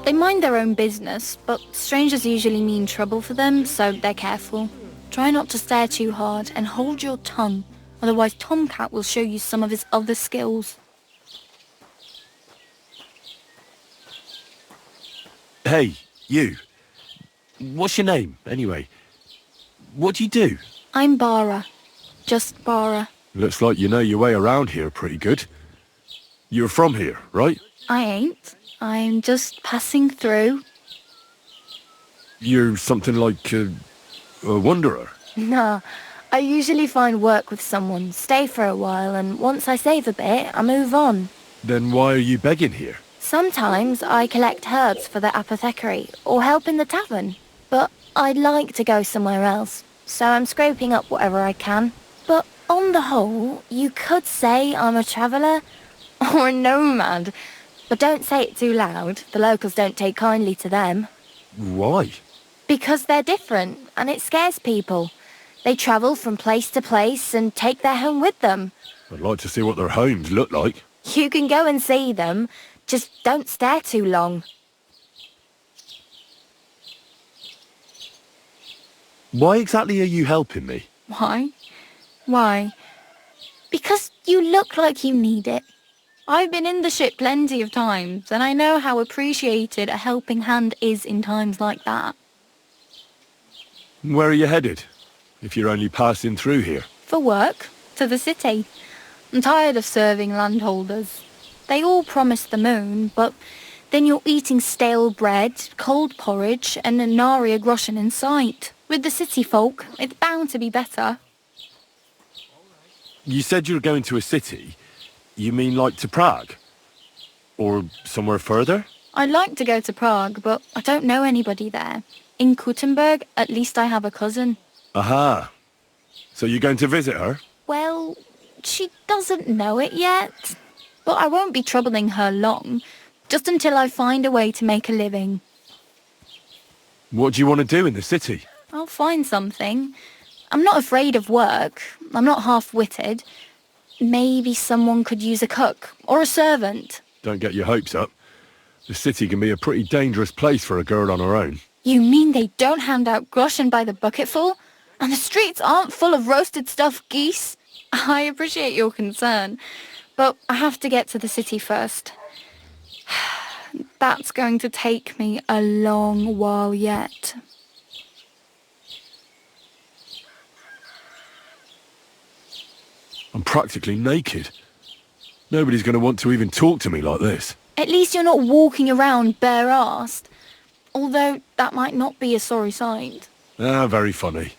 A: They mind their own business, but strangers usually mean trouble for them, so they're careful. Try not to stare too hard and hold your tongue, otherwise Tomcat will show you some of his other skills.
B: Hey, you. What's your name, anyway? What do you do?
A: I'm Bara. Just Bara.
B: Looks like you know your way around here pretty good. You're from here, right?
A: I ain't. I'm just passing through.
B: You're something like a wanderer?
A: Nah, I usually find work with someone, stay for a while, and once I save a bit, I move on.
B: Then why are you begging here?
A: Sometimes I collect herbs for the apothecary, or help in the tavern. But I'd like to go somewhere else, so I'm scraping up whatever I can. But on the whole, you could say I'm a traveller, or a nomad. But don't say it too loud, the locals don't take kindly to them.
B: Why?
A: Because they're different, and it scares people. They travel from place to place and take their home with them.
B: I'd like to see what their homes look like.
A: You can go and see them, just don't stare too long.
B: Why exactly are you helping me?
A: Why? Why? Because you look like you need it. I've been in the ship plenty of times, and I know how appreciated a helping hand is in times like that.
B: Where are you headed? If you're only passing through here?
A: For work, to the city. I'm tired of serving landholders. They all promise the moon, but then you're eating stale bread, cold porridge, and a nary a groschen in sight. With the city folk, it's bound to be better.
B: You said you were going to a city. You mean like to Prague? Or somewhere further?
A: I'd like to go to Prague, but I don't know anybody there. In Kuttenberg, at least I have a cousin.
B: Aha. So you're going to visit her?
A: Well, she doesn't know it yet. But I won't be troubling her long, just until I find a way to make a living.
B: What do you want to do in the city?
A: I'll find something. I'm not afraid of work. I'm not half-witted. Maybe someone could use a cook or a servant.
B: Don't get your hopes up. The city can be a pretty dangerous place for a girl on her own.
A: You mean they don't hand out groschen by the bucketful? And the streets aren't full of roasted stuffed geese? I appreciate your concern, but I have to get to the city first. That's going to take me a long while yet.
B: I'm practically naked. Nobody's going to want to even talk to me like this.
A: At least you're not walking around bare-arsed. Although that might not be a sorry sight.
B: Ah, very funny.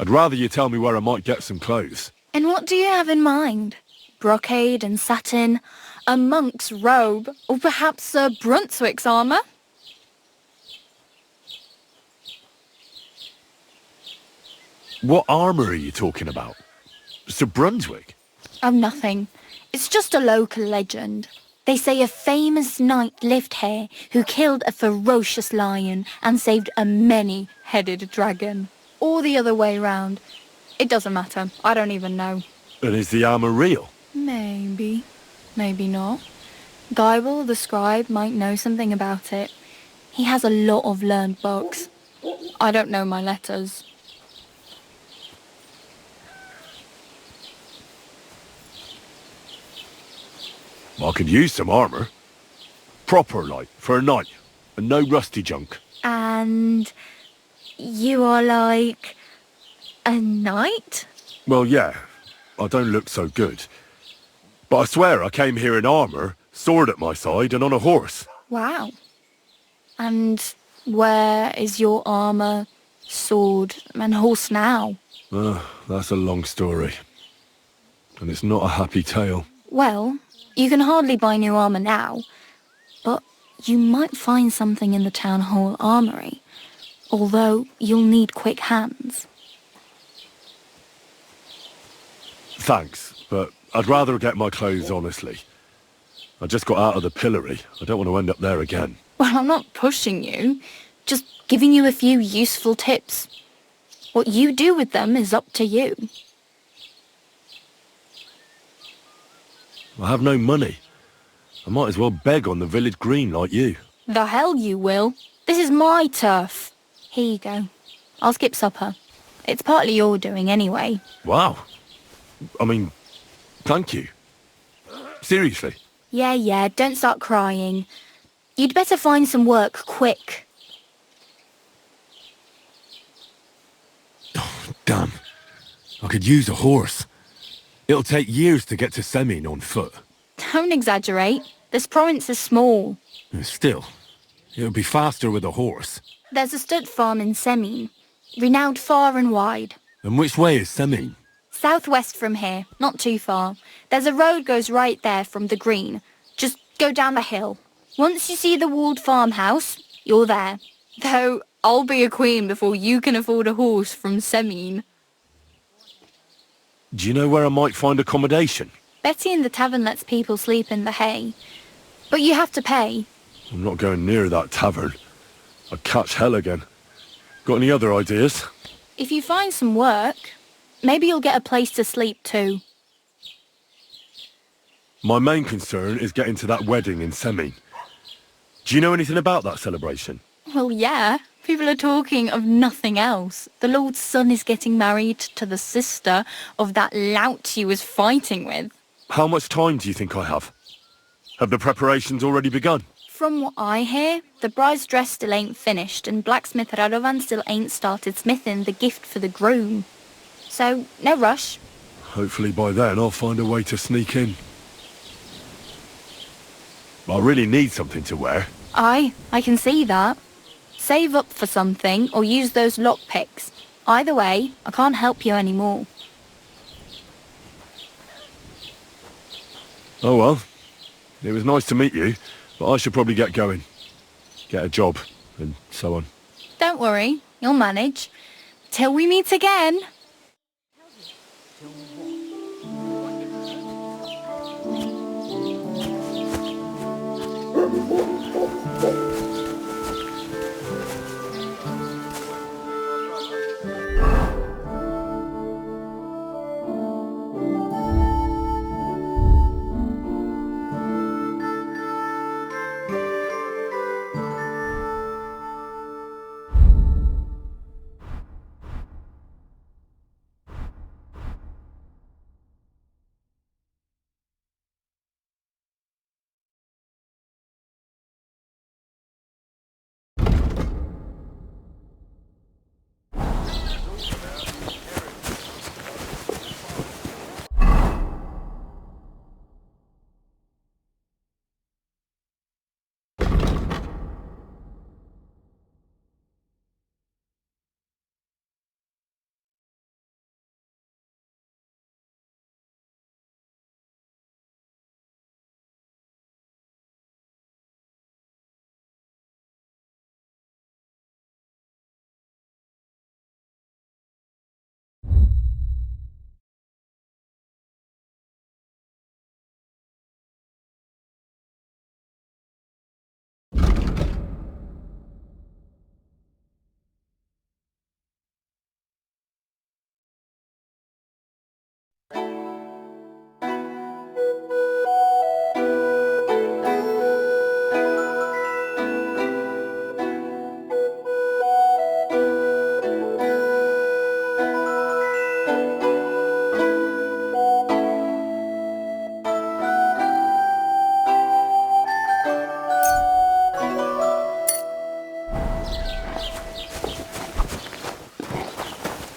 B: I'd rather you tell me where I might get some clothes.
A: And what do you have in mind? Brocade and satin, a monk's robe, or perhaps Sir Brunswick's armour?
B: What armour are you talking about? Sir Brunswick?
A: Oh, nothing.
P: It's just a local legend. They say a famous knight lived here who killed a ferocious lion and saved a many-headed dragon. Or the other way round. It doesn't matter. I don't even know.
C: And is the armour real?
P: Maybe. Maybe not. Geibel, the scribe, might know something about it. He has a lot of learned books. I don't know my letters.
C: I could use some armour. Proper, like, for a knight. And no rusty junk.
P: And you are like a knight?
C: Well, yeah. I don't look so good. But I swear I came here in armour, sword at my side, and on a horse.
P: Wow. And where is your armour, sword, and horse now?
C: That's a long story. And it's not a happy tale.
P: Well, you can hardly buy new armour now, but you might find something in the town hall armoury, although you'll need quick hands.
C: Thanks, but I'd rather get my clothes honestly. I just got out of the pillory. I don't want to end up there again.
P: Well, I'm not pushing you, just giving you a few useful tips. What you do with them is up to you.
C: I have no money. I might as well beg on the village green like you.
P: The hell you will. This is my turf. Here you go. I'll skip supper. It's partly your doing anyway.
C: Wow. I mean, thank you. Seriously.
P: Yeah, don't start crying. You'd better find some work quick.
C: Damn. I could use a horse. It'll take years to get to Semin on foot.
P: Don't exaggerate. This province is small.
C: Still, it'll be faster with a horse.
P: There's a stud farm in Semin, renowned far and wide.
C: And which way is Semin?
P: Southwest from here, not too far. There's a road goes right there from the green. Just go down the hill. Once you see the walled farmhouse, you're there. Though, I'll be a queen before you can afford a horse from Semin.
C: Do you know where I might find accommodation?
P: Betty in the tavern lets people sleep in the hay. But you have to pay.
C: I'm not going near that tavern. I'd catch hell again. Got any other ideas?
P: If you find some work, maybe you'll get a place to sleep too.
C: My main concern is getting to that wedding in Semin. Do you know anything about that celebration?
P: Well, yeah. People are talking of nothing else. The Lord's son is getting married to the sister of that lout he was fighting with.
C: How much time do you think I have? Have the preparations already begun?
P: From what I hear, the bride's dress still ain't finished and blacksmith Radovan still ain't started smithing the gift for the groom. So, no rush.
C: Hopefully by then I'll find a way to sneak in. I really need something to wear.
P: I can see that. Save up for something or use those lockpicks. Either way, I can't help you anymore.
C: Oh well. It was nice to meet you, but I should probably get going. Get a job, and so on.
P: Don't worry, you'll manage. Till we meet again.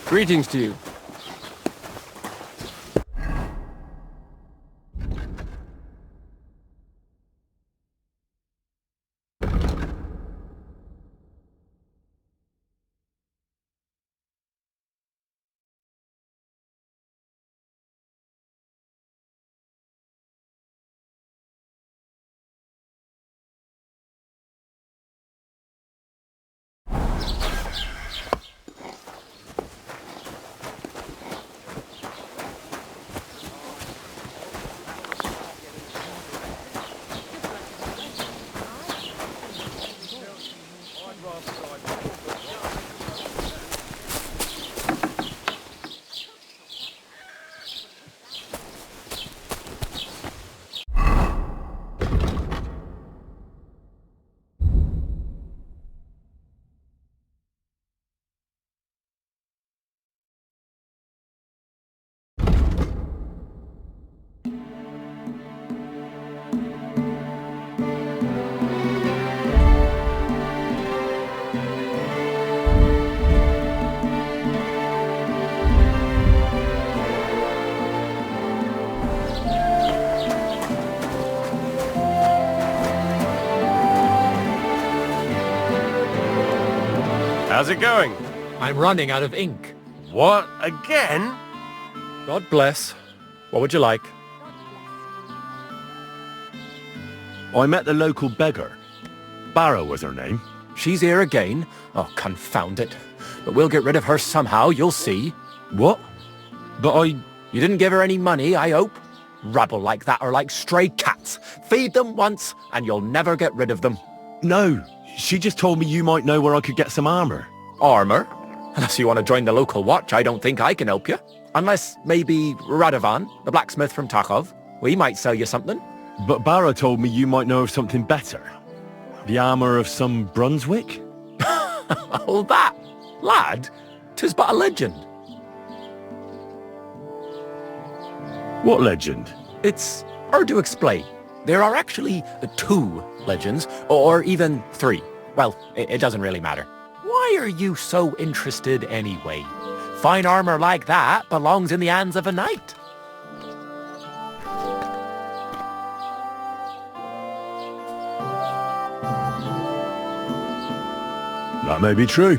M: Greetings to you.
E: How's it going?
D: I'm running out of ink.
E: What? Again?
D: God bless. What would you like?
C: I met the local beggar. Barrow was her name.
D: She's here again? Oh, confound it. But we'll get rid of her somehow, you'll see.
C: What? But
D: You didn't give her any money, I hope? Rabble like that are like stray cats. Feed them once, and you'll never get rid of them.
C: No, she just told me you might know where I could get some armor.
D: Armor? Unless you want to join the local watch, I don't think I can help you. Unless maybe Radovan, the blacksmith from Takhov. We might sell you something.
C: But Barrow told me you might know of something better. The armor of some Brunswick?
D: All that? Lad, 'tis but a legend.
C: What legend?
D: It's hard to explain. There are actually 2 legends, or even 3. Well, it doesn't really matter. Why are you so interested anyway? Fine armor like that belongs in the hands of a knight.
C: That may be true.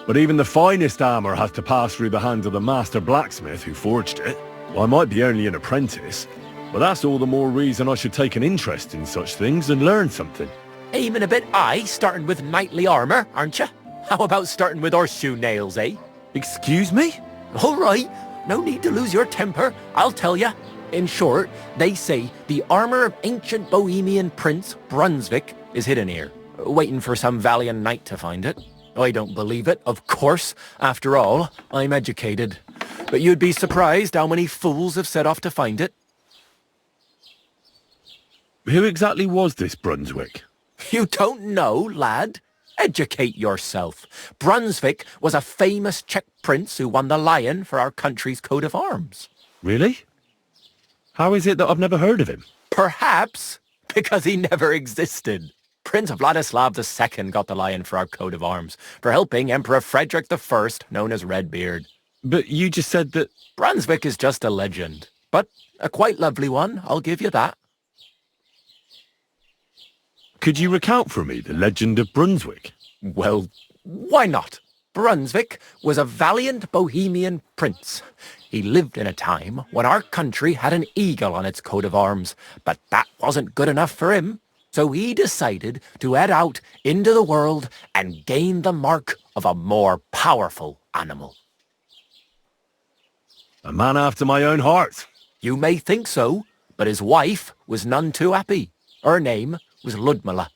C: But even the finest armor has to pass through the hands of the master blacksmith who forged it. I might be only an apprentice, but that's all the more reason I should take an interest in such things and learn something.
D: Aiming a bit high, starting with knightly armor, aren't you? How about starting with horseshoe nails, eh?
C: Excuse me?
D: All right, no need to lose your temper, I'll tell you. In short, they say the armor of ancient Bohemian prince Brunswick is hidden here, waiting for some valiant knight to find it. I don't believe it, of course. After all, I'm educated. But you'd be surprised how many fools have set off to find it.
C: Who exactly was this Brunswick?
D: You don't know, lad? Educate yourself. Brunswick was a famous Czech prince who won the lion for our country's coat of arms.
C: Really? How is it that I've never heard of him?
D: Perhaps because he never existed. Prince Vladislav II got the lion for our coat of arms for helping Emperor Frederick I, known as Redbeard.
C: But you just said that...
D: Brunswick is just a legend, but a quite lovely one, I'll give you that.
C: Could you recount for me the legend of Brunswick?
D: Well, why not? Brunswick was a valiant Bohemian prince. He lived in a time when our country had an eagle on its coat of arms, but that wasn't good enough for him. So he decided to head out into the world and gain the mark of a more powerful animal.
C: A man after my own heart.
D: You may think so, but his wife was none too happy. Her name was Ludmilla,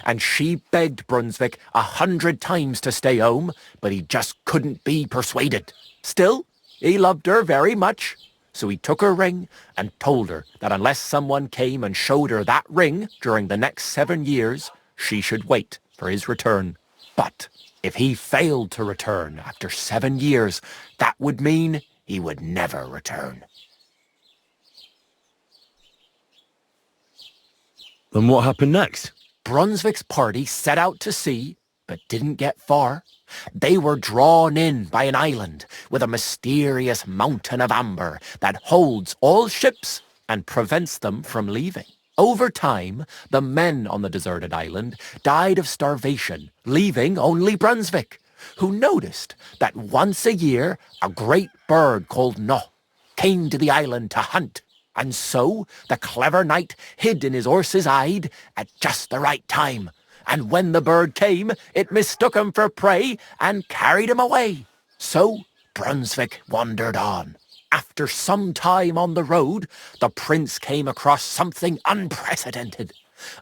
D: and she begged Brunswick 100 times to stay home, but he just couldn't be persuaded. Still, he loved her very much, so he took her ring and told her that unless someone came and showed her that ring during the next 7 years, she should wait for his return. But if he failed to return after 7 years, that would mean he would never return.
C: Then what happened next?
D: Brunswick's party set out to sea,
Q: but didn't get far. They were drawn in by an island with a mysterious mountain of amber that holds all ships and prevents them from leaving. Over time, the men on the deserted island died of starvation, leaving only Brunswick, who noticed that once a year a great bird called No came to the island to hunt. And so the clever knight hid in his horse's hide at just the right time. And when the bird came, it mistook him for prey and carried him away. So Brunswick wandered on. After some time on the road, the prince came across something unprecedented.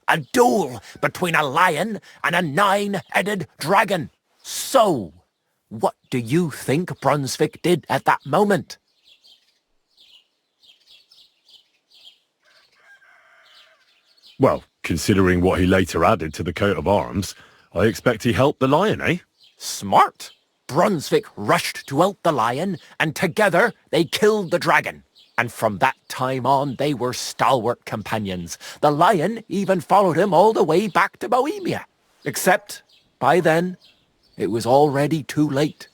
Q: A duel between a lion and a 9-headed dragon. So, what do you think Brunswick did at that moment?
C: Well, considering what he later added to the coat of arms, I expect he helped the lion, eh?
Q: Smart. Brunswick rushed to help the lion, and together they killed the dragon. And from that time on, they were stalwart companions. The lion even followed him all the way back to Bohemia. Except, by then, it was already too late.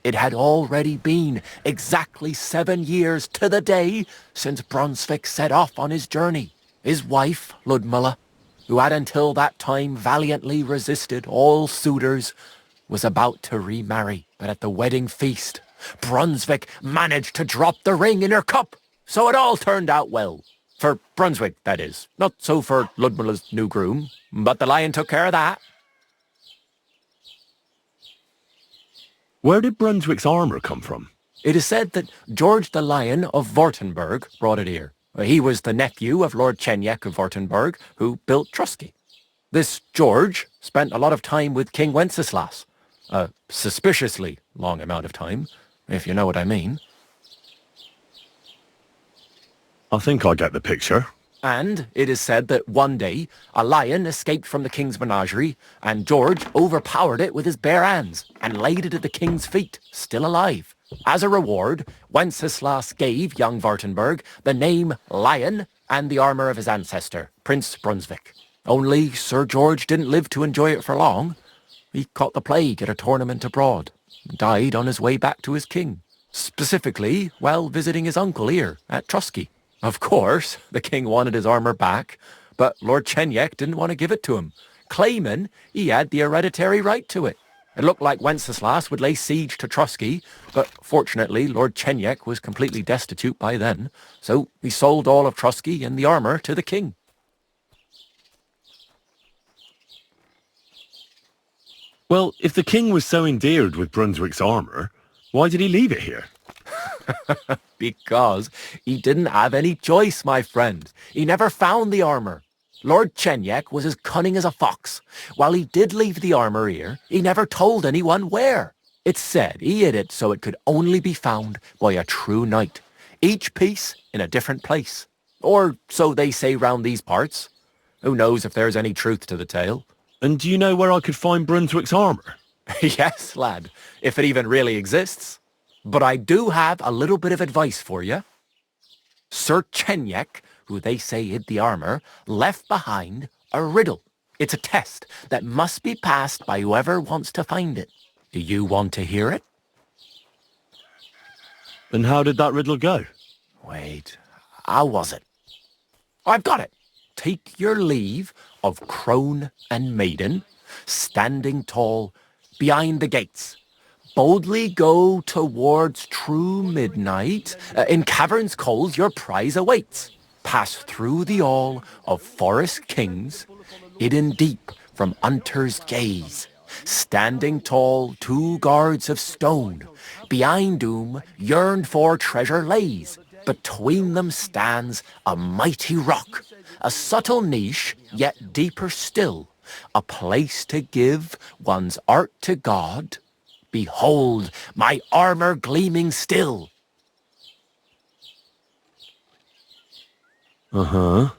Q: It had already been exactly 7 years to the day since Brunswick set off on his journey. His wife, Ludmilla, who had until that time valiantly resisted all suitors, was about to remarry. But at the wedding feast, Brunswick managed to drop the ring in her cup. So it all turned out well. For Brunswick, that is. Not so for Ludmilla's new groom, but the lion took care of that.
C: Where did Brunswick's armour come from?
Q: It is said that George the Lion of Württemberg brought it here. He was the nephew of Lord Chenjek of Württemberg, who built Trusky. This George spent a lot of time with King Wenceslas. A suspiciously long amount of time, if you know what I mean.
C: I think I get the picture.
Q: And it is said that one day, a lion escaped from the king's menagerie, and George overpowered it with his bare hands and laid it at the king's feet, still alive. As a reward, Wenceslas gave young Württemberg the name Lion and the armour of his ancestor, Prince Brunswick. Only Sir George didn't live to enjoy it for long. He caught the plague at a tournament abroad, and died on his way back to his king, specifically while visiting his uncle here at Trusky. Of course, the king wanted his armour back, but Lord Chenjek didn't want to give it to him, claiming he had the hereditary right to it. It looked like Wenceslas would lay siege to Trusky, but fortunately Lord Chenjek was completely destitute by then, so he sold all of Trusky and the armour to the king.
C: Well, if the king was so endeared with Brunswick's armour, why did he leave it here?
Q: Because he didn't have any choice, my friend. He never found the armour. Lord Chenjek was as cunning as a fox. While he did leave the armour here, he never told anyone where. It's said he hid it so it could only be found by a true knight, each piece in a different place. Or so they say round these parts. Who knows if there's any truth to the tale?
C: And do you know where I could find Brunswick's armour?
Q: Yes, lad, if it even really exists. But I do have a little bit of advice for you. Sir Chenjek, who they say hid the armour, left behind a riddle. It's a test that must be passed by whoever wants to find it. Do you want to hear it?
C: And how did that riddle go?
Q: Wait, how was it? I've got it. Take your leave of crone and maiden, standing tall behind the gates. Boldly go towards true midnight. In caverns cold your prize awaits. Pass through the hall of forest kings, hidden deep from hunter's gaze. Standing tall, 2 guards of stone. Behind whom yearned for treasure lays. Between them stands a mighty rock. A subtle niche, yet deeper still. A place to give one's art to God. Behold, my armour gleaming still.
C: Uh-huh.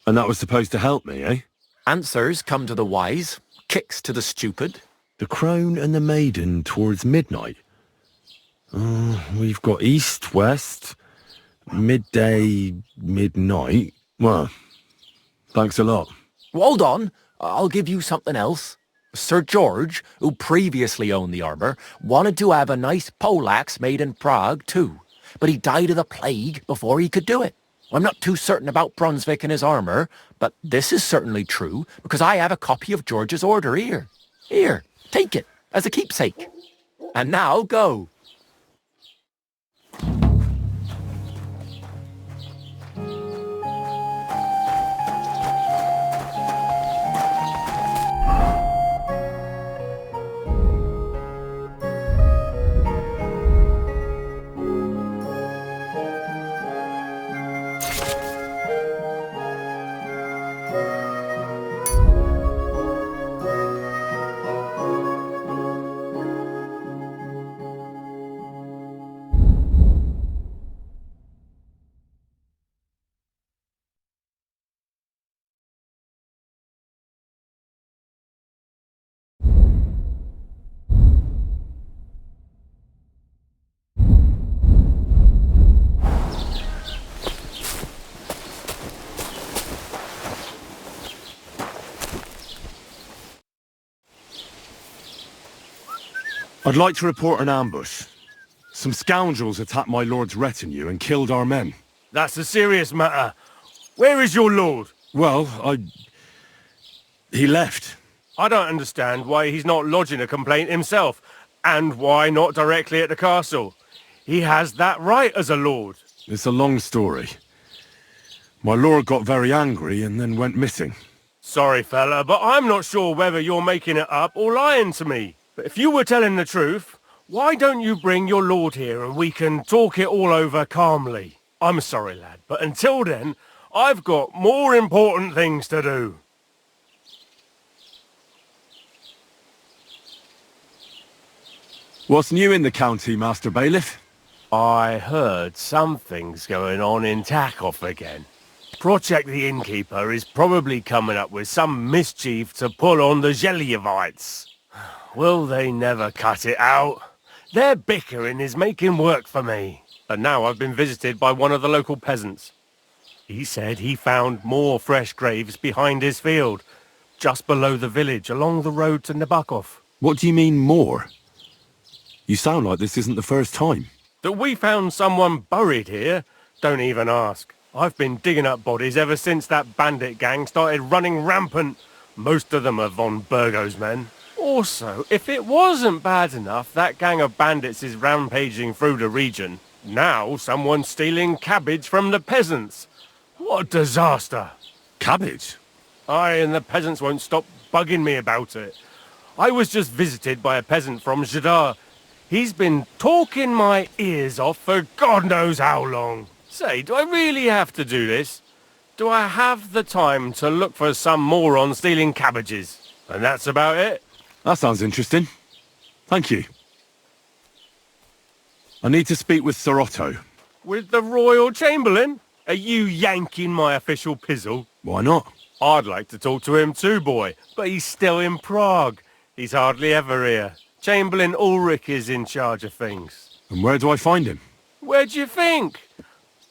C: And that was supposed to help me, eh?
Q: Answers come to the wise, kicks to the stupid.
C: The crone and the maiden towards midnight. We've got east, west, midday, midnight. Well, thanks a lot.
Q: Hold on, I'll give you something else. Sir George, who previously owned the armour, wanted to have a nice poleaxe made in Prague too, but he died of the plague before he could do it. I'm not too certain about Brunswick and his armour, but this is certainly true because I have a copy of George's order here. Here, take it as a keepsake. And now go.
C: I'd like to report an ambush. Some scoundrels attacked my lord's retinue and killed our men.
F: That's a serious matter. Where is your lord?
C: Well, he left.
F: I don't understand why he's not lodging a complaint himself, and why not directly at the castle. He has that right as a lord.
C: It's a long story. My lord got very angry and then went missing.
F: Sorry, fella, but I'm not sure whether you're making it up or lying to me. But if you were telling the truth, why don't you bring your lord here and we can talk it all over calmly? I'm sorry, lad, but until then, I've got more important things to do.
C: What's new in the county, Master Bailiff?
F: I heard something's going on in Takoff again. Project the Innkeeper is probably coming up with some mischief to pull on the Zhelyevites. Will they never cut it out? Their bickering is making work for me. And now I've been visited by one of the local peasants. He said he found more fresh graves behind his field, just below the village, along the road to Nabokov.
C: What do you mean, more? You sound like this isn't the first time.
F: That we found someone buried here? Don't even ask. I've been digging up bodies ever since that bandit gang started running rampant. Most of them are von Burgo's men. Also, if it wasn't bad enough that gang of bandits is rampaging through the region, now someone's stealing cabbage from the peasants. What a disaster.
C: Cabbage?
F: Aye, and the peasants won't stop bugging me about it. I was just visited by a peasant from Jadar. He's been talking my ears off for God knows how long. Say, do I really have to do this? Do I have the time to look for some moron stealing cabbages? And that's about it.
C: That sounds interesting. Thank you. I need to speak with Sir Otto.
F: With the Royal Chamberlain? Are you yanking my official pizzle?
C: Why not?
F: I'd like to talk to him too, boy, but he's still in Prague. He's hardly ever here. Chamberlain Ulrich is in charge of things.
C: And where do I find him?
F: Where do you think?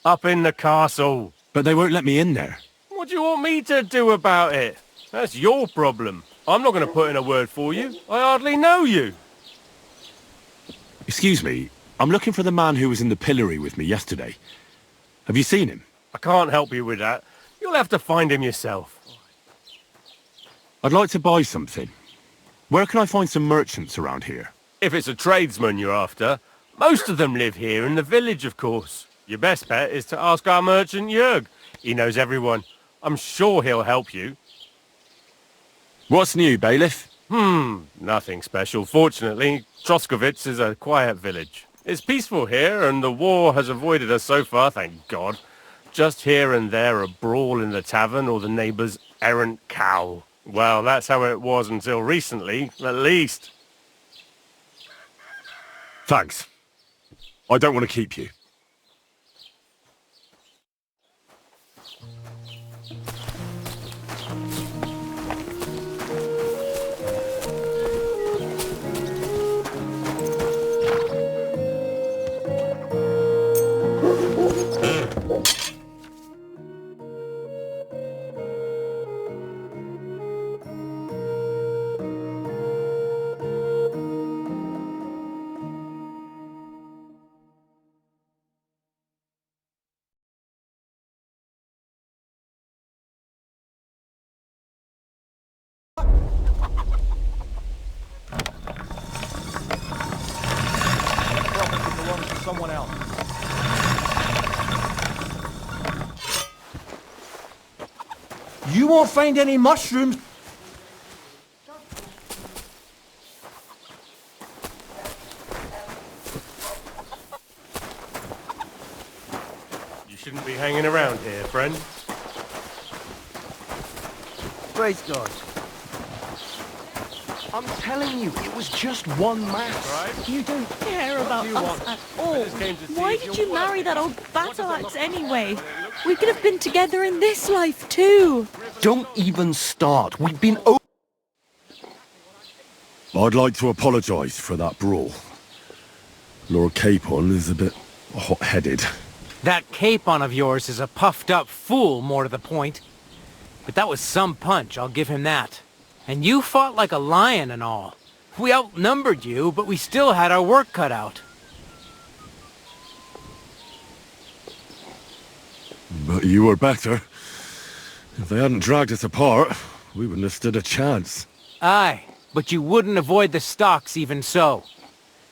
F: Up in the castle.
C: But they won't let me in there.
F: What do you want me to do about it? That's your problem. I'm not going to put in a word for you. I hardly know you.
C: Excuse me, I'm looking for the man who was in the pillory with me yesterday. Have you seen him?
F: I can't help you with that. You'll have to find him yourself.
C: I'd like to buy something. Where can I find some merchants around here?
F: If it's a tradesman you're after, most of them live here in the village, of course. Your best bet is to ask our merchant Jörg. He knows everyone. I'm sure he'll help you.
C: What's new, Bailiff?
F: Nothing special. Fortunately, Troskovitz is a quiet village. It's peaceful here, and the war has avoided us so far, thank God. Just here and there a brawl in the tavern or the neighbour's errant cow. Well, that's how it was until recently, at least.
C: Thanks. I don't want to keep you.
O: You won't find any mushrooms.
F: You shouldn't be hanging around here, friend.
N: Praise God. I'm telling you, it was just one match.
F: Right?
R: You don't care about us at all. Why did you marry that old battle axe anyway? We could have been together in this life too.
M: Don't even start. We've been
C: I'd like to apologise for that brawl. Lord Capon is a bit hot-headed.
S: That Capon of yours is a puffed-up fool, more to the point. But that was some punch, I'll give him that. And you fought like a lion and all. We outnumbered you, but we still had our work cut out.
C: But you were better. If they hadn't dragged us apart, we wouldn't have stood a chance.
S: Aye, but you wouldn't avoid the stocks even so.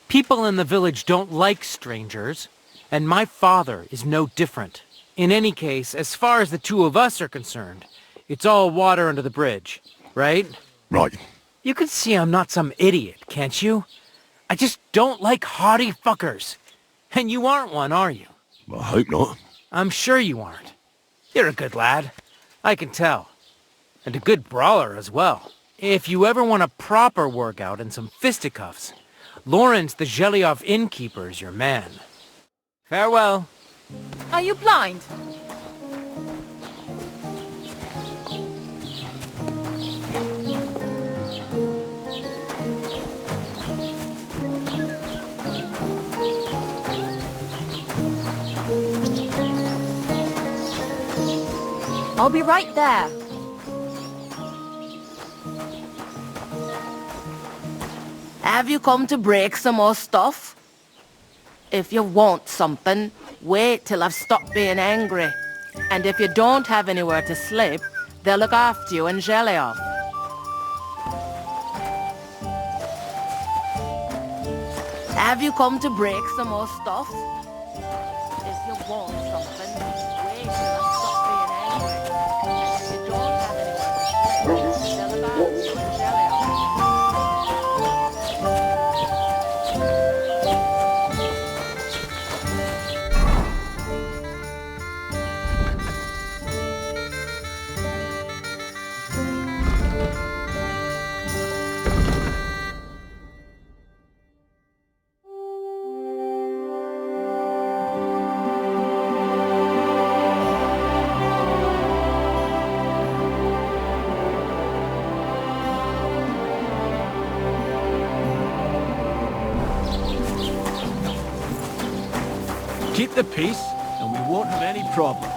S: People in the village don't like strangers, and my father is no different. In any case, as far as the two of us are concerned, it's all water under the bridge, right?
C: Right.
S: You can see I'm not some idiot, can't you? I just don't like haughty fuckers. And you aren't one, are you?
C: I hope not.
S: I'm sure you aren't. You're a good lad. I can tell. And a good brawler as well. If you ever want a proper workout and some fisticuffs, Lawrence the Zhelyov innkeeper is your man. Farewell.
R: Are you blind?
A: I'll be right there.
K: Have you come to break some more stuff? If you want something, wait till I've stopped being angry. And if you don't have anywhere to sleep, they'll look after you in Zhelyov. Have you come to break some more stuff? If you want something, wait till I've stopped being angry. And if you don't have anywhere to sleep, they'll look after you in Zhelyov.
M: keep the peace, and we won't have any problem.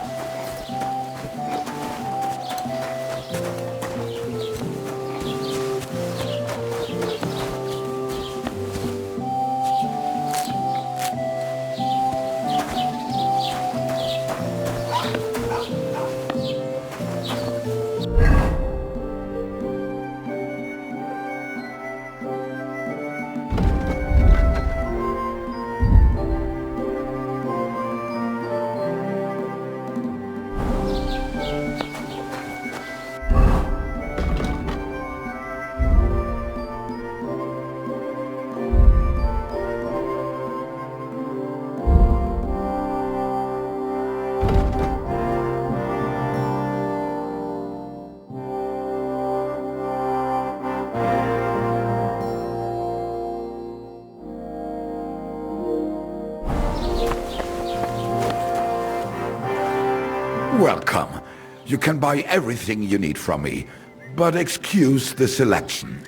T: Welcome. You can buy everything you need from me, but excuse the selection.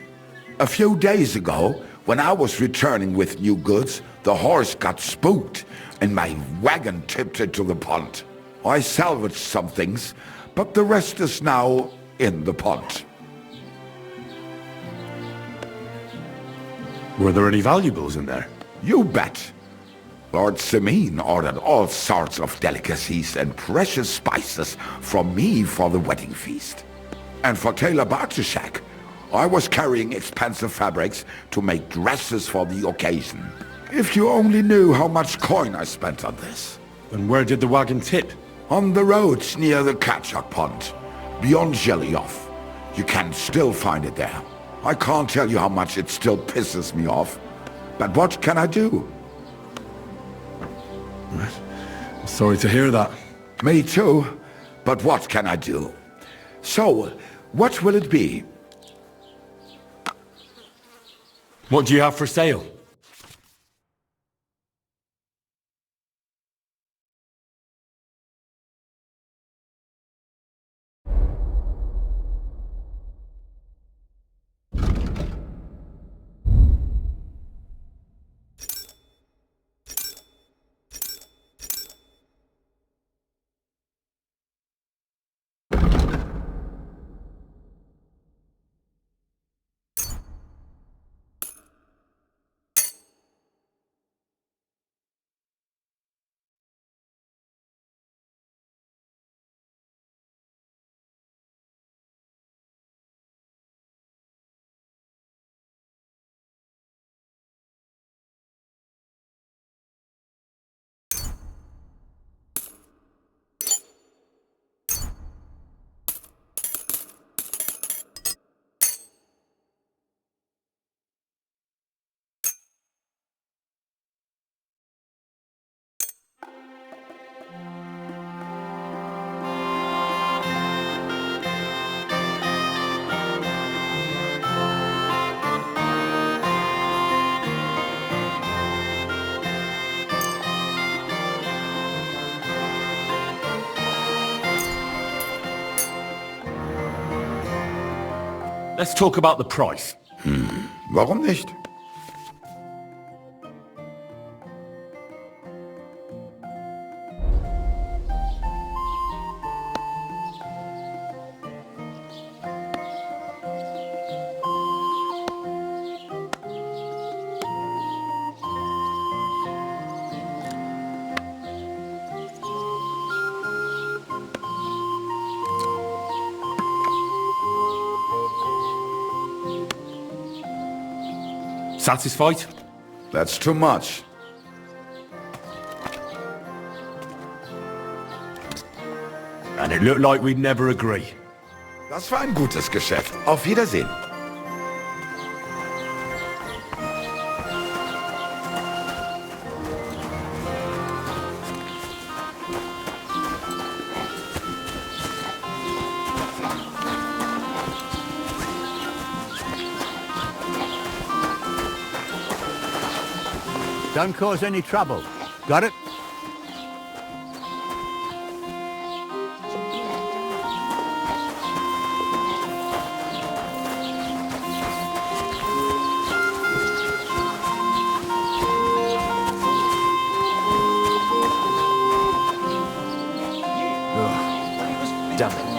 T: A few days ago, when I was returning with new goods, the horse got spooked and my wagon tipped into the pond. I salvaged some things, but the rest is now in the pond.
C: Were there any valuables in there?
T: You bet. Lord Semin ordered all sorts of delicacies and precious spices from me for the wedding feast. And for Taylor Bartushak, I was carrying expensive fabrics to make dresses for the occasion. If you only knew how much coin I spent on this.
C: And where did the wagon tip?
T: On the roads near the Katchak Pond. beyond Jelioff. You can still find it there. I can't tell you how much it still pisses me off. But what can I do?
C: I'm sorry to hear that.
T: Me too. But what can I do? So, what will it be?
B: What do you have for sale? Let's talk about the price.
T: Warum nicht?
B: Satisfied?
T: That's too much.
B: And it looked like we'd never agree.
T: Das war ein gutes Geschäft. Auf Wiedersehen.
U: Don't cause any trouble. Got it?
D: Damn it.